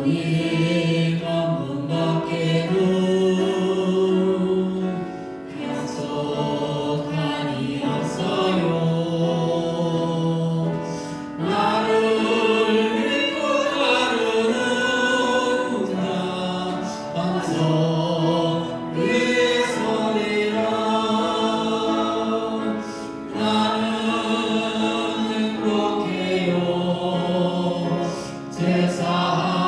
주님 한 분밖에도 약속하니 없어요. 나를 믿고 따르는 자 반석 위에 서리라. 나는 행복해요. 제사함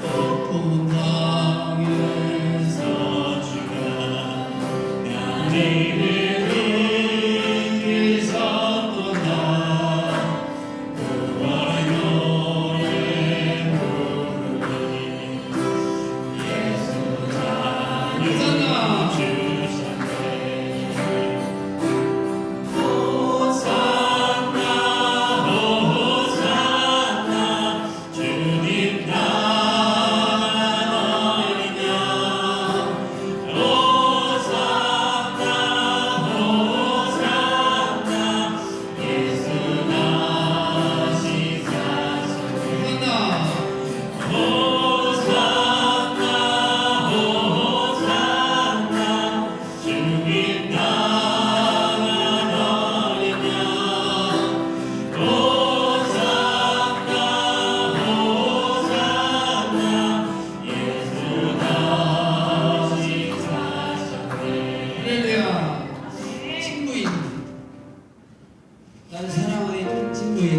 높은 땅에서 주가 나를 이끄셨구나. 구원의 노래 부르니 예수 자녀 주셨네. 호산나 호산나 주님 나으리냐. 호산나 호산나 예수 나시사소나. 호산나 호산나 주님 나으리냐. 호산나 호산나 예수 나시사소네. 할렐루야. 친구인, 나를 사랑하는 친구인,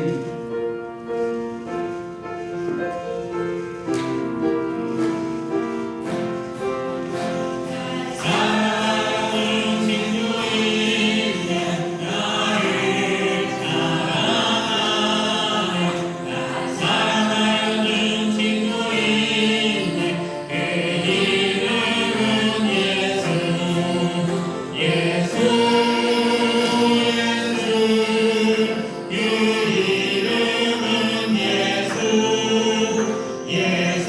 사랑하는 친구인, 나를 사랑하네. 나 사랑하는 친구인, 그 이름은 예수. 예수 그 이름은 예수. 예수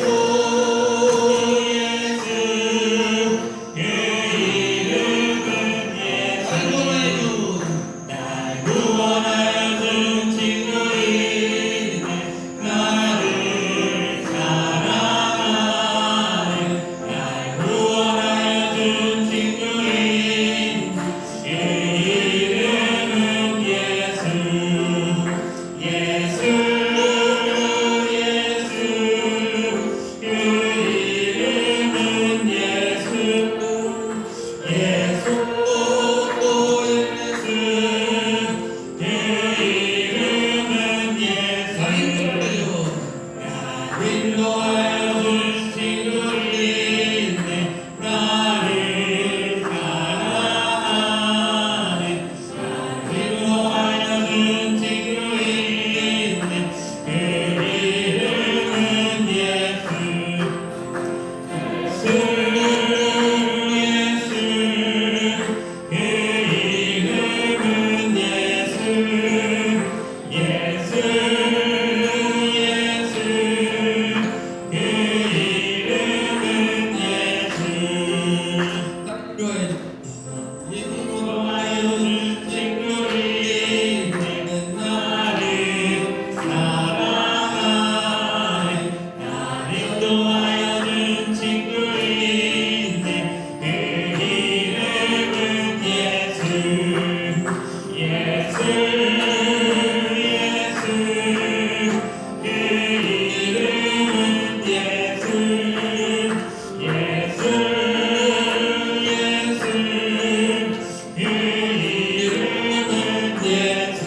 그 이름은 예수. 날 구원하여 준 친구이네. 나를 사랑하네. 날 구원하여 준 친구이네. 그 이름은 예수. 예수 예수 그 이름은 예수. 예수 또 예수 그 이름은 예수. 나를 인도하여 준 친구이네. 나를 사랑하네. 나를 인도하여 준 친구이네. 그 이름은 예수. 예수 예수 그 이름은 예수. 예수 예수 그 이름은 예수. 인도하여 준 친구이네. 나를 사랑하네. 나를 인도하여 준 친구이네. 그 이름은 예수. 예수 예수 그 이름은 예수. 예수 예수 그 이름은 예수.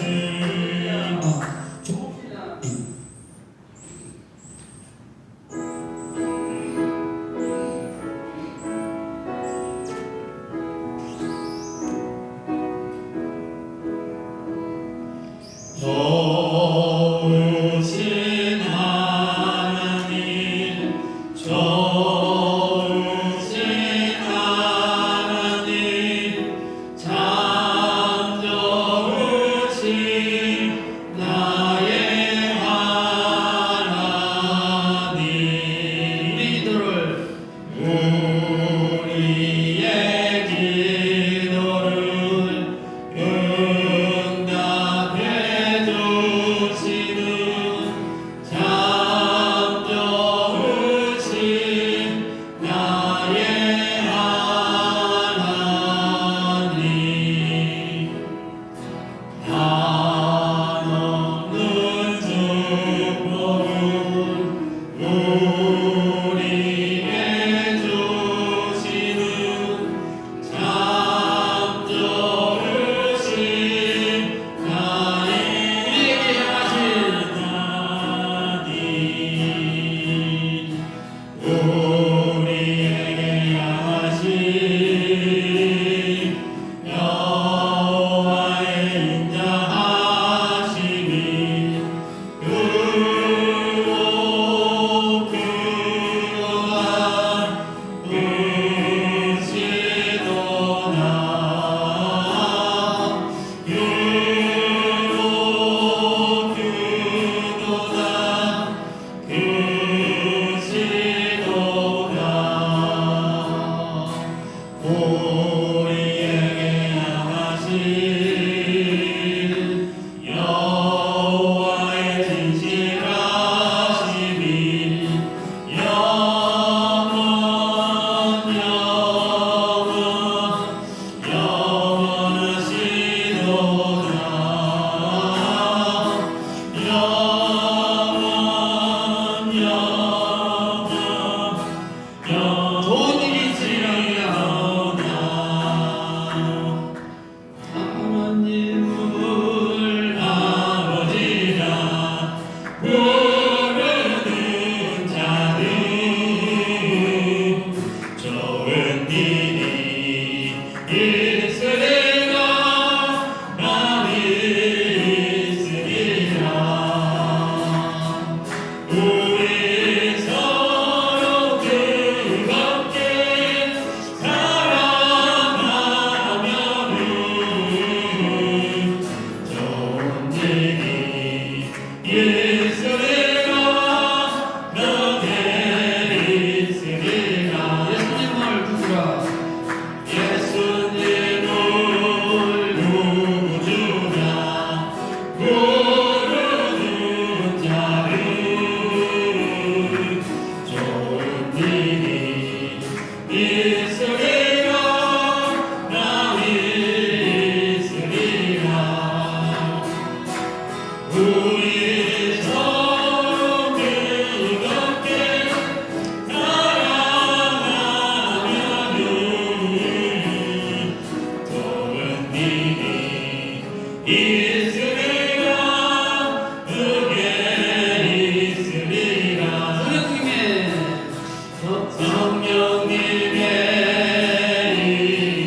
좋으신 하나님, 좋으신 하나님, 참 좋으신 나의 하나님. 우리의 기도를 응답해 주시는 참 좋으신 나의 하나님. 하나님 우리 서로 뜨겁게 사랑하면은 좋은 일이 있으리라 그게 있으리라 성령님의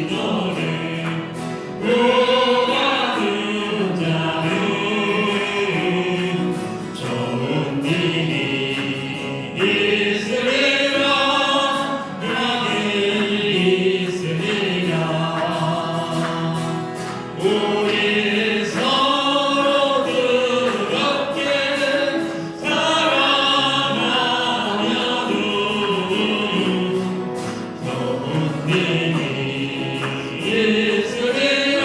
인도를 구하는 자는 좋은 일이 있으리라 그게 있으리라 우리 서로 뜨겁게 사랑하면은 좋은 일이 있으리라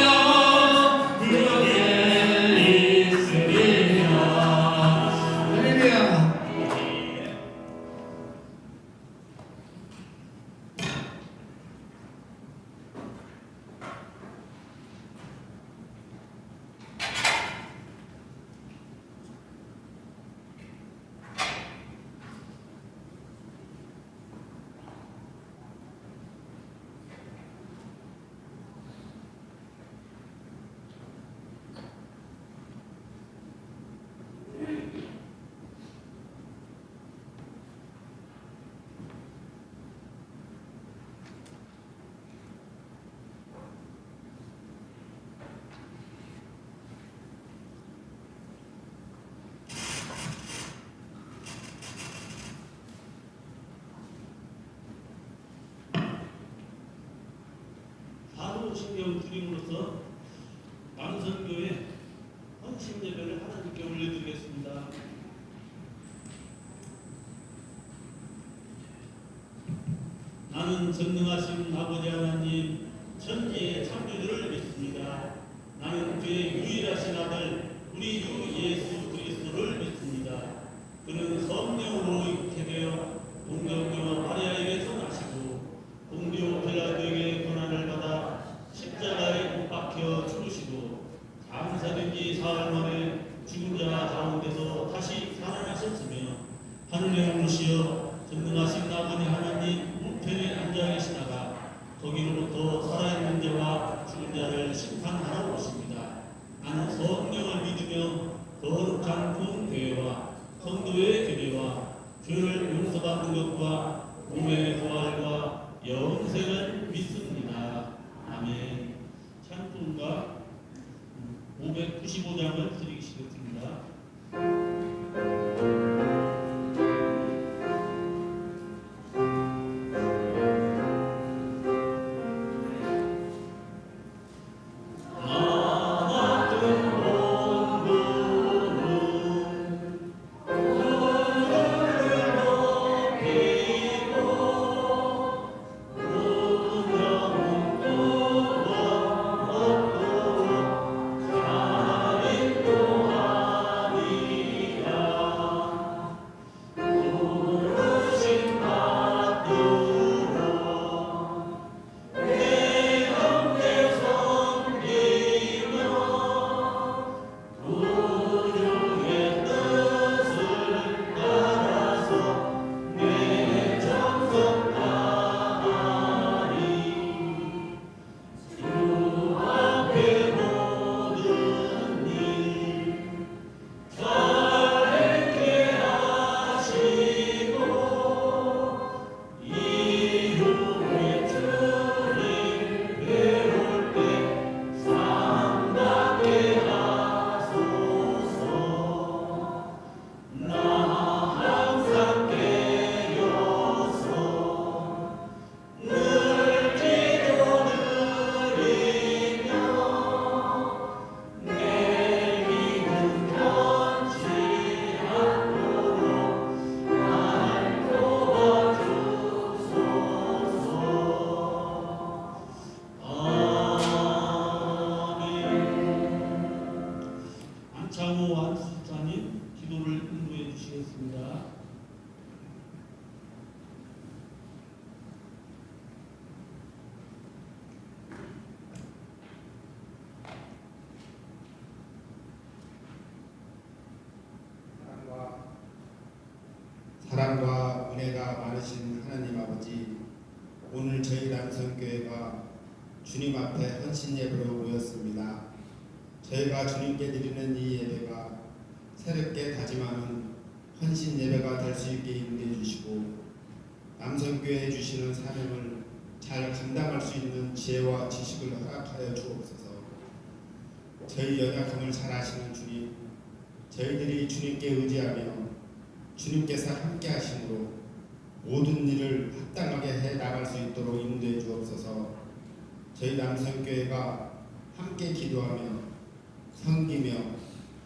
그게 있으리라 할렐루야. 사도신경 드림으로써 남선교회 헌신 예배를 하나님께 올려드리겠습니다. 나는 전능하신 아버지 하나님 천지의 창조주를 믿습니다. 나는 그의 유일하신 아들 우리 주 예수 그리스도를 믿습니다. 그는 성령으로 잉태되어 동정녀 마리아에게서 나시고 본디오 빌라도에게 고난을 받아 십자가에 못 박혀 죽으시고 장사된 지 사흘 만에 죽은 자 가운데서 다시 살아나셨으며 하늘에 오르시어 전능하신 아버지 하나님 우편에 앉아 계시다가 거기로부터 살아있는 자와 죽은 자를 심판하러 오십니다. 나는 성령을 믿으며 거룩한 공교회와 성도의 교제와 죄를 용서받는 것과 몸의 부활과 영생을 믿습니다. 아멘. 찬송가 595장을 드리시겠습니다. 하나님 아버지, 오늘 저희 남성교회가 주님 앞에 헌신 예배로 모였습니다. 저희가 주님께 드리는 이 예배가 새롭게 다짐하는 헌신 예배가 될 수 있게 인도해 주시고, 남성교회에 주시는 사명을 잘 감당할 수 있는 지혜와 지식을 허락하여 주옵소서. 저희 연약함을 잘 아시는 주님, 저희들이 주님께 의지하며 주님께서 함께 하심으로 모든 일을 합당하게 해 나갈 수 있도록 인도해 주옵소서. 저희 남성교회가 함께 기도하며 섬기며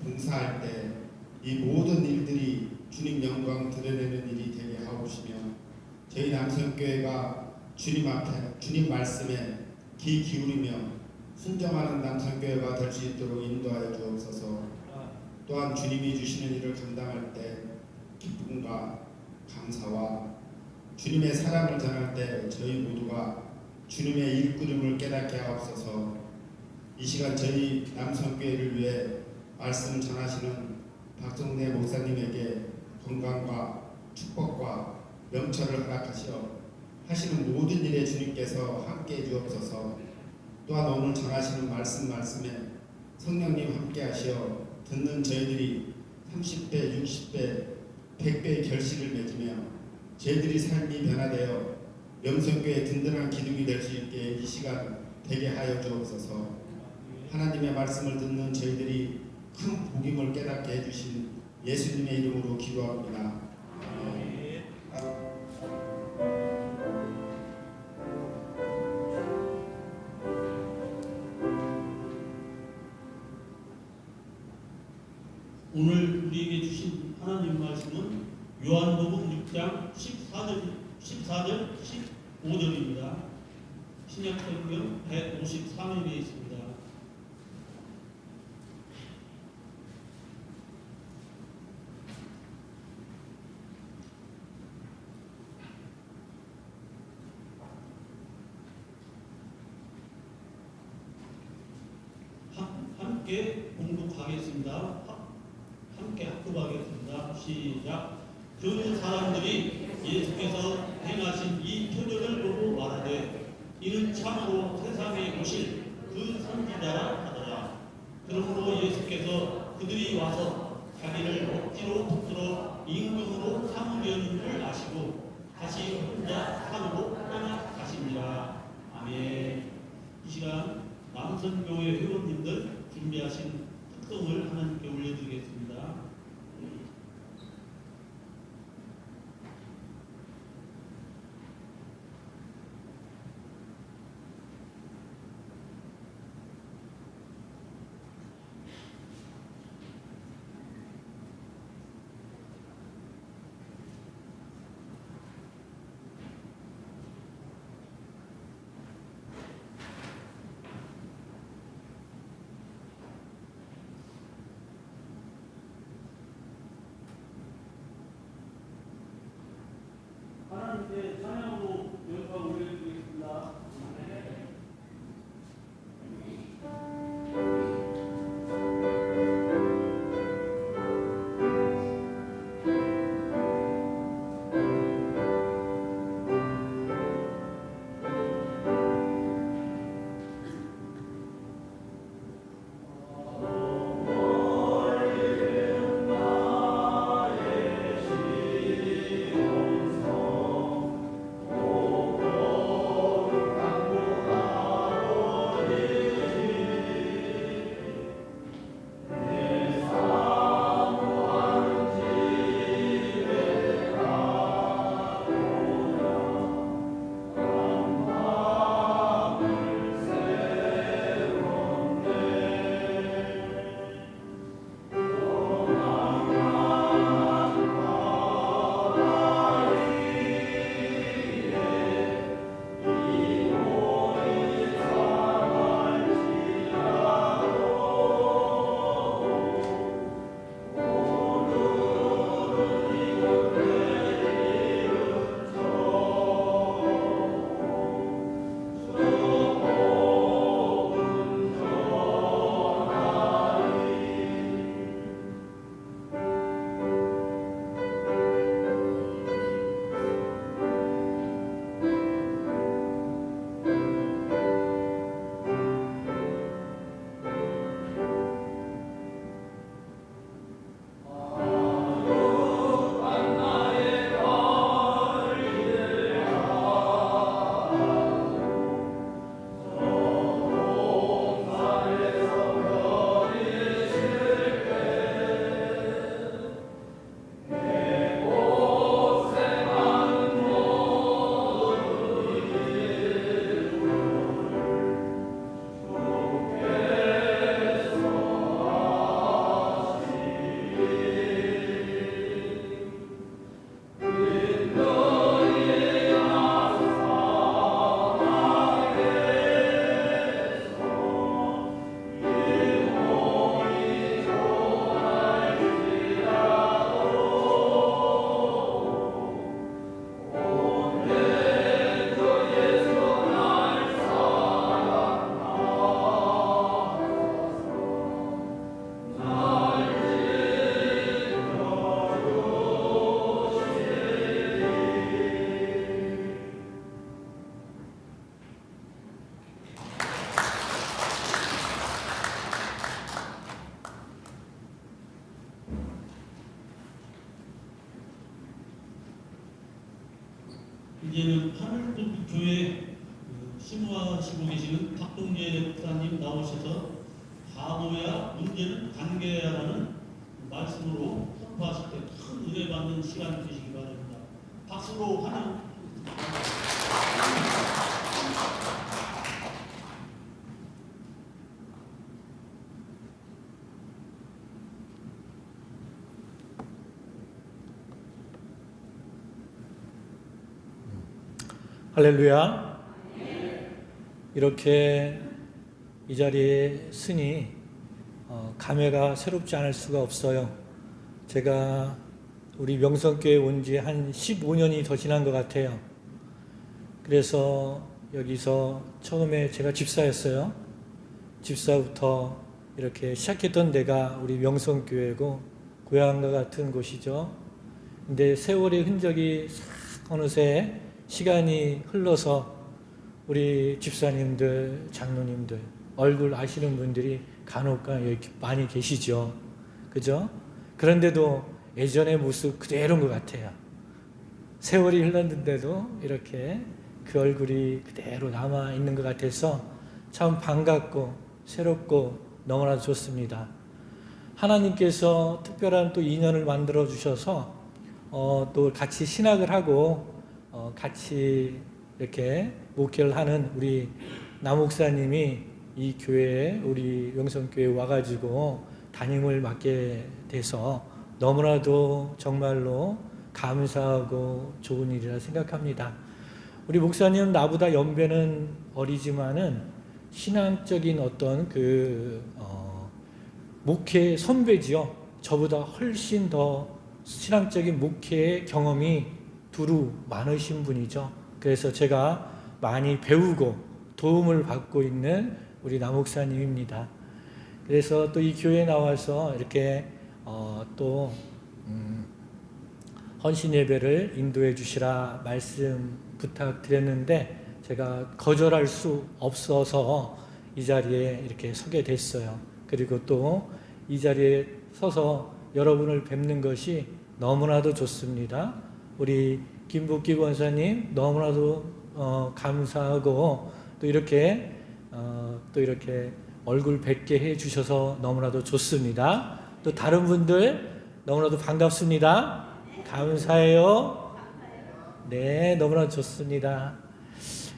봉사할 때 이 모든 일들이 주님 영광 드러내는 일이 되게 하옵시며, 저희 남성교회가 주님 앞에 주님 말씀에 귀 기울이며 순종하는 남성교회가 될 수 있도록 인도하여 주옵소서. 또한 주님이 주시는 일을 감당할 때 기쁨과 감사와 주님의 사랑을 전할 때 저희 모두가 주님의 일꾼임을 깨닫게 하옵소서. 이 시간 저희 남성교회를 위해 말씀 전하시는 박정래 목사님에게 건강과 축복과 명철을 허락하시어 하시는 모든 일에 주님께서 함께해 주옵소서. 또한 오늘 전하시는 말씀에 성령님 함께하시어 듣는 저희들이 30배, 60배, 100배의 결실을 맺으며 저희들이 삶이 변화되어 명성교회의 든든한 기둥이 될 수 있게 이 시간 되게 하여 주옵소서. 하나님의 말씀을 듣는 저희들이 큰 복임을 깨닫게 해주신 예수님의 이름으로 기도합니다. 오늘 우리에게 주신 하나님 말씀은 요한복음 6장 14절 15절입니다. 신약성경 153면에 있습니다. 함께 공독하겠습니다. 함께 합독하겠습니다. 시작. 그 사람들이 예수께서 행하신 이 표적을 보고 말하되 이는 참으로 세상에 오실 그 선지자라 하더라. 그러므로 예수께서 그들이 와서 자기를 억지로 붙들어 임금으로 삼으려는 줄 아시고 다시 혼자 산으로 떠나가시니라. 아멘. 이 시간 남선교회 회원님들 준비하신 특성을 하나님께 올려드리겠습니다. 이제는 하늘빛 교회 심우하시고 계시는 박동재 목사님 나오셔서 바보야 문제는 관계야라는 말씀으로 선포하실 때 큰 은혜 받는 시간 되시기 바랍니다. 박수로 환영. 할렐루야. 이렇게 이 자리에 쓰니 감회가 새롭지 않을 수가 없어요. 제가 우리 명성교회 온 지 한 15년이 더 지난 것 같아요. 그래서 여기서 처음에 제가 집사였어요. 집사부터 이렇게 시작했던 데가 우리 명성교회고 고향과 같은 곳이죠. 근데 세월의 흔적이 싹 어느새 시간이 흘러서 우리 집사님들, 장로님들 얼굴 아시는 분들이 간혹가 여기 많이 계시죠. 그죠? 그런데도 예전의 모습 그대로인 것 같아요. 세월이 흘렀는데도 이렇게 그 얼굴이 그대로 남아 있는 것 같아서 참 반갑고 새롭고 너무나 좋습니다. 하나님께서 특별한 또 인연을 만들어 주셔서 또 같이 신학을 하고 같이 이렇게 목회를 하는 우리 남 목사님이 이 교회에 우리 명성교회에 와가지고 담임을 맡게 돼서 너무나도 정말로 감사하고 좋은 일이라 생각합니다. 우리 목사님은 나보다 연배는 어리지만은 신앙적인 어떤 목회 선배지요. 저보다 훨씬 더 신앙적인 목회의 경험이 두루 많으신 분이죠. 그래서 제가 많이 배우고 도움을 받고 있는 우리 남 목사님입니다. 그래서 또 이 교회에 나와서 이렇게 헌신 예배를 인도해 주시라 말씀 부탁드렸는데 제가 거절할 수 없어서 이 자리에 이렇게 서게 됐어요. 그리고 또 이 자리에 서서 여러분을 뵙는 것이 너무나도 좋습니다. 우리 김복기 권사님 너무나도 감사하고 또 이렇게 얼굴 뵙게 해 주셔서 너무나도 좋습니다. 또 다른 분들 너무나도 반갑습니다. 감사해요. 네, 너무나 좋습니다.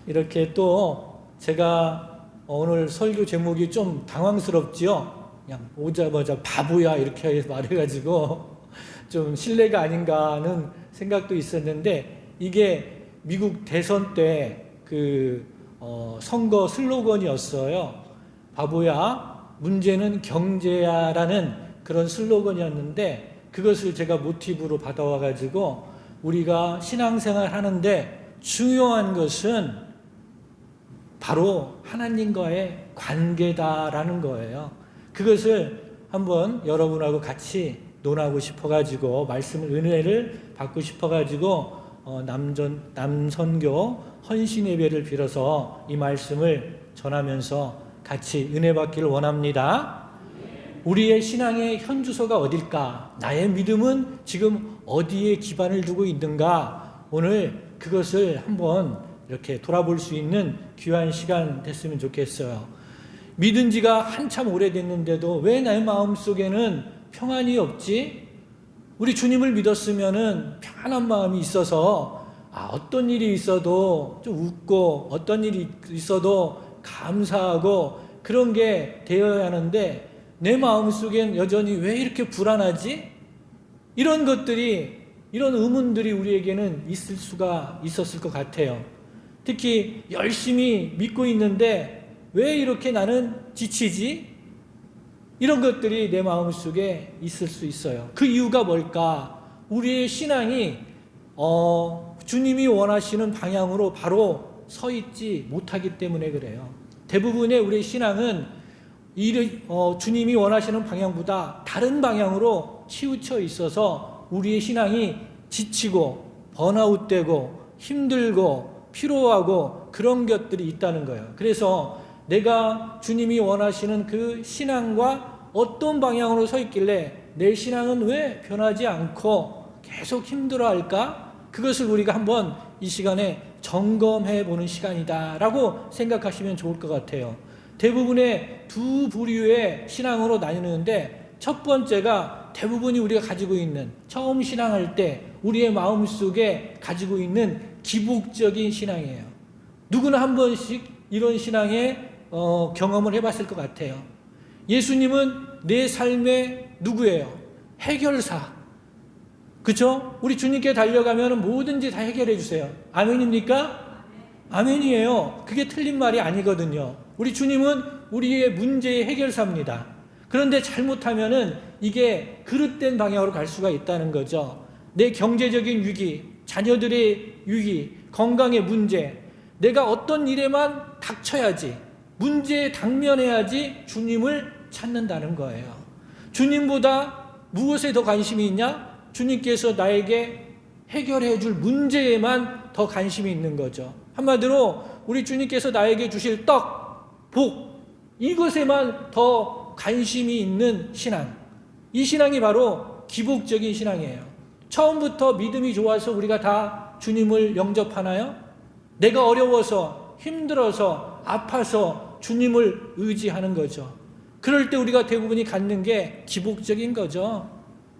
이렇게 또 제가 오늘 설교 제목이 좀 당황스럽지요. 그냥 오자마자 바보야 이렇게 말해가지고 좀 실례가 아닌가 하는 생각도 있었는데 이게 미국 대선 때 선거 슬로건이었어요. 바보야, 문제는 경제야라는 그런 슬로건이었는데 그것을 제가 모티브로 받아와가지고 우리가 신앙생활 하는데 중요한 것은 바로 하나님과의 관계다라는 거예요. 그것을 한번 여러분하고 같이 논하고 싶어가지고 말씀을 은혜를 받고 싶어가지고 남선교 헌신예배를 빌어서 이 말씀을 전하면서 같이 은혜 받기를 원합니다. 우리의 신앙의 현주소가 어딜까? 나의 믿음은 지금 어디에 기반을 두고 있는가? 오늘 그것을 한번 이렇게 돌아볼 수 있는 귀한 시간 됐으면 좋겠어요. 믿은 지가 한참 오래됐는데도 왜 내 마음속에는 평안이 없지? 우리 주님을 믿었으면은 평안한 마음이 있어서 어떤 일이 있어도 좀 웃고 어떤 일이 있어도 감사하고 그런 게 되어야 하는데 내 마음속엔 여전히 왜 이렇게 불안하지? 이런 것들이 이런 의문들이 우리에게는 있었을 것 같아요. 특히 열심히 믿고 있는데 왜 이렇게 나는 지치지? 이런 것들이 내 마음속에 있을 수 있어요. 그 이유가 뭘까? 우리의 신앙이 주님이 원하시는 방향으로 바로 서 있지 못하기 때문에 그래요. 대부분의 우리의 신앙은 주님이 원하시는 방향보다 다른 방향으로 치우쳐 있어서 우리의 신앙이 지치고 번아웃되고 힘들고 피로하고 그런 것들이 있다는 거예요. 그래서 내가 주님이 원하시는 그 신앙과 어떤 방향으로 서 있길래 내 신앙은 왜 변하지 않고 계속 힘들어할까? 그것을 우리가 한번 이 시간에 점검해 보는 시간이다라고 생각하시면 좋을 것 같아요. 대부분의 두 부류의 신앙으로 나뉘는데, 첫 번째가 대부분이 우리가 가지고 있는, 처음 신앙할 때 우리의 마음속에 가지고 있는 기복적인 신앙이에요. 누구나 한 번씩 이런 신앙의 경험을 해봤을 것 같아요. 예수님은 내 삶의 누구예요? 해결사. 그렇죠? 우리 주님께 달려가면 뭐든지 다 해결해 주세요. 아멘입니까? 아멘이에요. 그게 틀린 말이 아니거든요. 우리 주님은 우리의 문제의 해결사입니다. 그런데 잘못하면은 이게 그릇된 방향으로 갈 수가 있다는 거죠. 내 경제적인 위기, 자녀들의 위기, 건강의 문제, 내가 어떤 일에만 닥쳐야지, 문제에 당면해야지 주님을 찾는다는 거예요. 주님보다 무엇에 더 관심이 있냐? 주님께서 나에게 해결해 줄 문제에만 더 관심이 있는 거죠. 한마디로 우리 주님께서 나에게 주실 떡, 복, 이것에만 더 관심이 있는 신앙. 이 신앙이 바로 기복적인 신앙이에요. 처음부터 믿음이 좋아서 우리가 다 주님을 영접하나요? 내가 어려워서, 힘들어서, 아파서 주님을 의지하는 거죠. 그럴 때 우리가 대부분이 갖는 게 기복적인 거죠.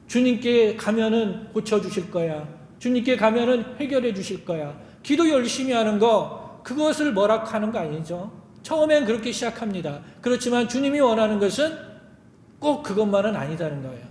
주님께 가면은 고쳐주실 거야. 주님께 가면은 해결해 주실 거야. 기도 열심히 하는 거, 그것을 뭐라하는 거 아니죠. 처음엔 그렇게 시작합니다. 그렇지만 주님이 원하는 것은 꼭 그것만은 아니다는 거예요.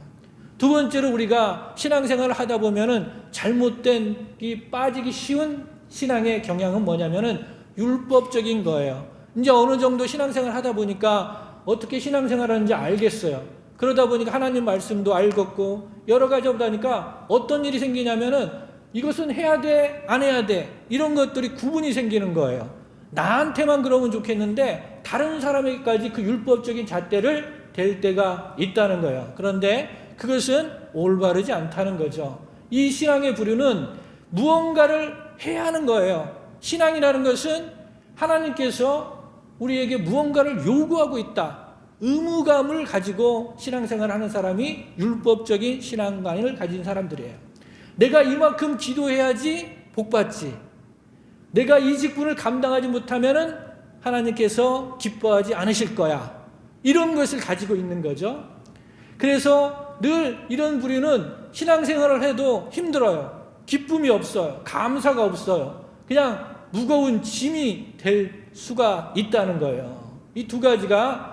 두 번째로 우리가 신앙생활을 하다 보면은 잘못된, 빠지기 쉬운 신앙의 경향은 뭐냐면은 율법적인 거예요. 이제 어느 정도 신앙생활 하다 보니까 어떻게 신앙생활 하는지 알겠어요. 그러다 보니까 하나님 말씀도 알겠고 여러 가지 보다니까 어떤 일이 생기냐면은 이것은 해야 돼, 안 해야 돼, 이런 것들이 구분이 생기는 거예요. 나한테만 그러면 좋겠는데 다른 사람에게까지 그 율법적인 잣대를 댈 때가 있다는 거예요. 그런데 그것은 올바르지 않다는 거죠. 이 신앙의 부류는 무언가를 해야 하는 거예요. 신앙이라는 것은 하나님께서 우리에게 무언가를 요구하고 있다, 의무감을 가지고 신앙생활을 하는 사람이 율법적인 신앙관을 가진 사람들이에요. 내가 이만큼 기도해야지 복받지, 내가 이 직분을 감당하지 못하면 하나님께서 기뻐하지 않으실 거야, 이런 것을 가지고 있는 거죠. 그래서 늘 이런 부류는 신앙생활을 해도 힘들어요. 기쁨이 없어요. 감사가 없어요. 그냥 무거운 짐이 될 수가 있다는 거예요. 이 두 가지가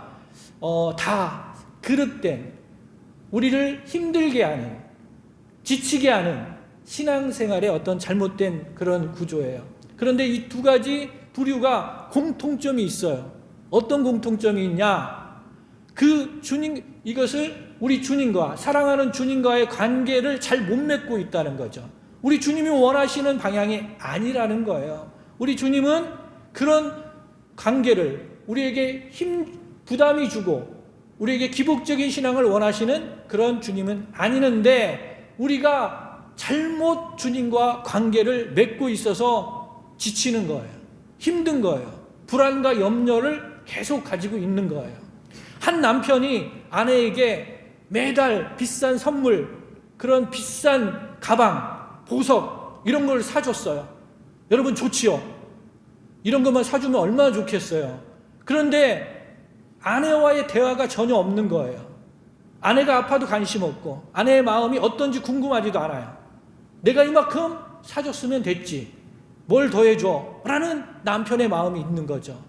다 그릇된, 우리를 힘들게 하는, 지치게 하는 신앙생활의 어떤 잘못된 그런 구조예요. 그런데 이 두 가지 부류가 공통점이 있어요. 어떤 공통점이 있냐? 그 주님, 이것을 우리 주님과, 사랑하는 주님과의 관계를 잘 못 맺고 있다는 거죠. 우리 주님이 원하시는 방향이 아니라는 거예요. 우리 주님은 그런 관계를 우리에게 부담이 주고 우리에게 기복적인 신앙을 원하시는 그런 주님은 아니는데, 우리가 잘못 주님과 관계를 맺고 있어서 지치는 거예요. 힘든 거예요. 불안과 염려를 계속 가지고 있는 거예요. 한 남편이 아내에게 매달 비싼 선물, 그런 비싼 가방, 보석, 이런 걸 사줬어요. 여러분 좋지요? 이런 것만 사주면 얼마나 좋겠어요. 그런데 아내와의 대화가 전혀 없는 거예요. 아내가 아파도 관심 없고 아내의 마음이 어떤지 궁금하지도 않아요. 내가 이만큼 사줬으면 됐지, 뭘 더해줘? 라는 남편의 마음이 있는 거죠.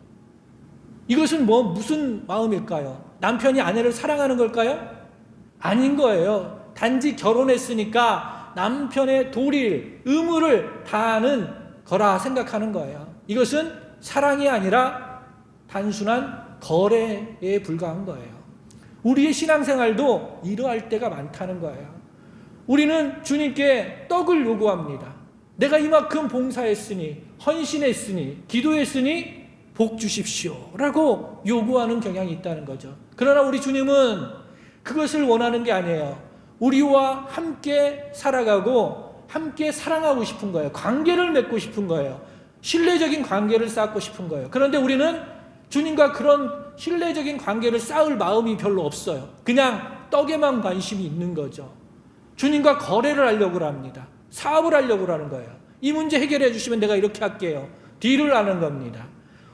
이것은 무슨 마음일까요? 남편이 아내를 사랑하는 걸까요? 아닌 거예요. 단지 결혼했으니까 남편의 도리를, 의무를 다하는 거라 생각하는 거예요. 이것은 사랑이 아니라 단순한 거래에 불과한 거예요. 우리의 신앙생활도 이러할 때가 많다는 거예요. 우리는 주님께 떡을 요구합니다. 내가 이만큼 봉사했으니, 헌신했으니, 기도했으니 복 주십시오 라고 요구하는 경향이 있다는 거죠. 그러나 우리 주님은 그것을 원하는 게 아니에요. 우리와 함께 살아가고 함께 사랑하고 싶은 거예요. 관계를 맺고 싶은 거예요. 신뢰적인 관계를 쌓고 싶은 거예요. 그런데 우리는 주님과 그런 신뢰적인 관계를 쌓을 마음이 별로 없어요. 그냥 떡에만 관심이 있는 거죠. 주님과 거래를 하려고 합니다. 사업을 하려고 하는 거예요. 이 문제 해결해 주시면 내가 이렇게 할게요. 딜을 하는 겁니다.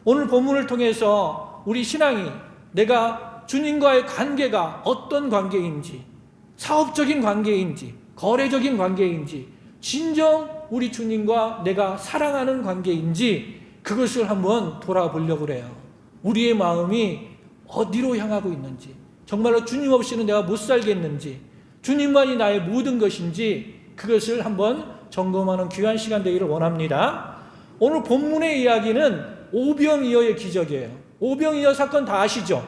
오늘 본문을 통해서 우리 신앙이 내가 주님과의 관계가 어떤 관계인지, 사업적인 관계인지, 거래적인 관계인지, 진정 우리 주님과 내가 사랑하는 관계인지 그것을 한번 돌아보려고 그래요. 우리의 마음이 어디로 향하고 있는지, 정말로 주님 없이는 내가 못 살겠는지, 주님만이 나의 모든 것인지 그것을 한번 점검하는 귀한 시간 되기를 원합니다. 오늘 본문의 이야기는 오병이어의 기적이에요. 오병이어 사건 다 아시죠?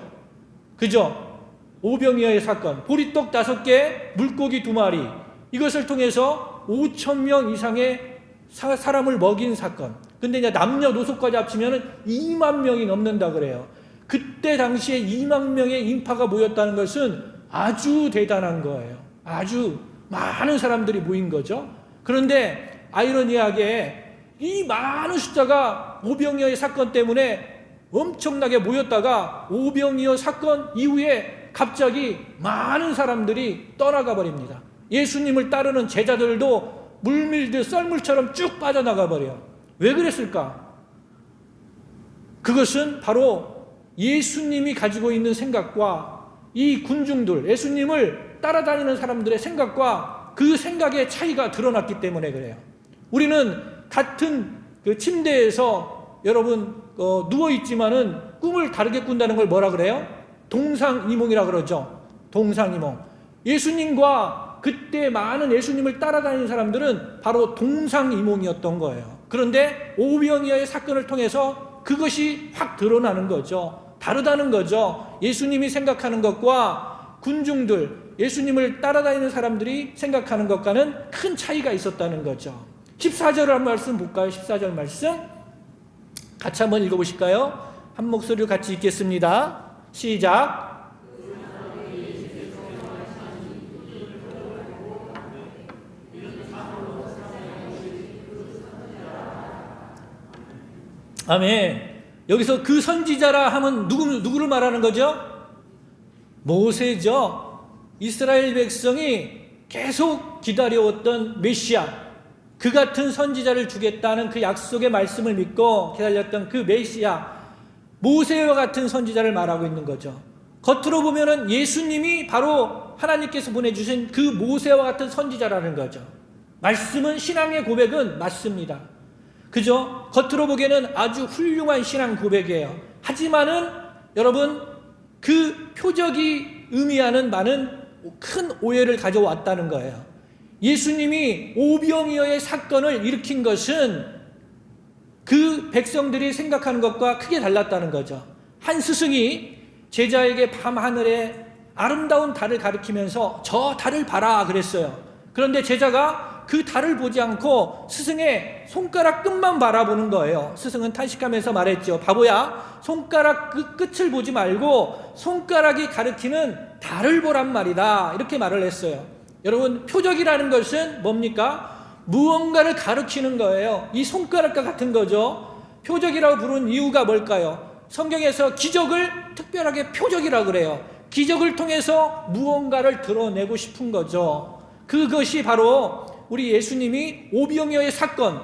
그죠? 오병이어의 사건, 보리떡 5개, 물고기 2마리, 이것을 통해서 5,000명 이상의 사람을 먹인 사건. 근데 이제 남녀노소까지 합치면 2만 명이 넘는다 그래요. 그때 당시에 2만 명의 인파가 모였다는 것은 아주 대단한 거예요. 아주 많은 사람들이 모인 거죠. 그런데 아이러니하게 이 많은 숫자가 오병이어의 사건 때문에 엄청나게 모였다가 오병이어 사건 이후에 갑자기 많은 사람들이 떠나가 버립니다. 예수님을 따르는 제자들도 물밀듯 썰물처럼 쭉 빠져나가 버려요. 왜 그랬을까? 그것은 바로 예수님이 가지고 있는 생각과 이 군중들, 예수님을 따라다니는 사람들의 생각과 그 생각의 차이가 드러났기 때문에 그래요. 우리는 같은 그 침대에서 여러분 누워있지만은 꿈을 다르게 꾼다는 걸 뭐라 그래요? 동상이몽이라 그러죠. 동상이몽. 예수님과 그때 많은 예수님을 따라다니는 사람들은 바로 동상이몽이었던 거예요. 그런데 오병이어의 사건을 통해서 그것이 확 드러나는 거죠. 다르다는 거죠. 예수님이 생각하는 것과 군중들, 예수님을 따라다니는 사람들이 생각하는 것과는 큰 차이가 있었다는 거죠. 14절 한 말씀 볼까요? 14절 말씀 같이 한번 읽어보실까요? 한 목소리로 같이 읽겠습니다. 시작. 아멘. 여기서 그 선지자라 하면 누구를 말하는 거죠? 모세죠. 이스라엘 백성이 계속 기다려왔던 메시아, 그 같은 선지자를 주겠다는 그 약속의 말씀을 믿고 기다렸던 그 메시아, 모세와 같은 선지자를 말하고 있는 거죠. 겉으로 보면은 예수님이 바로 하나님께서 보내주신 그 모세와 같은 선지자라는 거죠. 말씀은, 신앙의 고백은 맞습니다. 그죠? 겉으로 보기에는 아주 훌륭한 신앙 고백이에요. 하지만은 여러분, 그 표적이 의미하는 많은 큰 오해를 가져왔다는 거예요. 예수님이 오병이어의 사건을 일으킨 것은 그 백성들이 생각하는 것과 크게 달랐다는 거죠. 한 스승이 제자에게 밤하늘에 아름다운 달을 가리키면서 저 달을 봐라 그랬어요. 그런데 제자가 그 달을 보지 않고 스승의 손가락 끝만 바라보는 거예요. 스승은 탄식하면서 말했죠. 바보야, 손가락 그 끝을 보지 말고 손가락이 가리키는 달을 보란 말이다. 이렇게 말을 했어요. 여러분, 표적이라는 것은 뭡니까? 무언가를 가리키는 거예요. 이 손가락과 같은 거죠. 표적이라고 부르는 이유가 뭘까요? 성경에서 기적을 특별하게 표적이라고 그래요. 기적을 통해서 무언가를 드러내고 싶은 거죠. 그것이 바로 우리 예수님이 오병이어의 사건,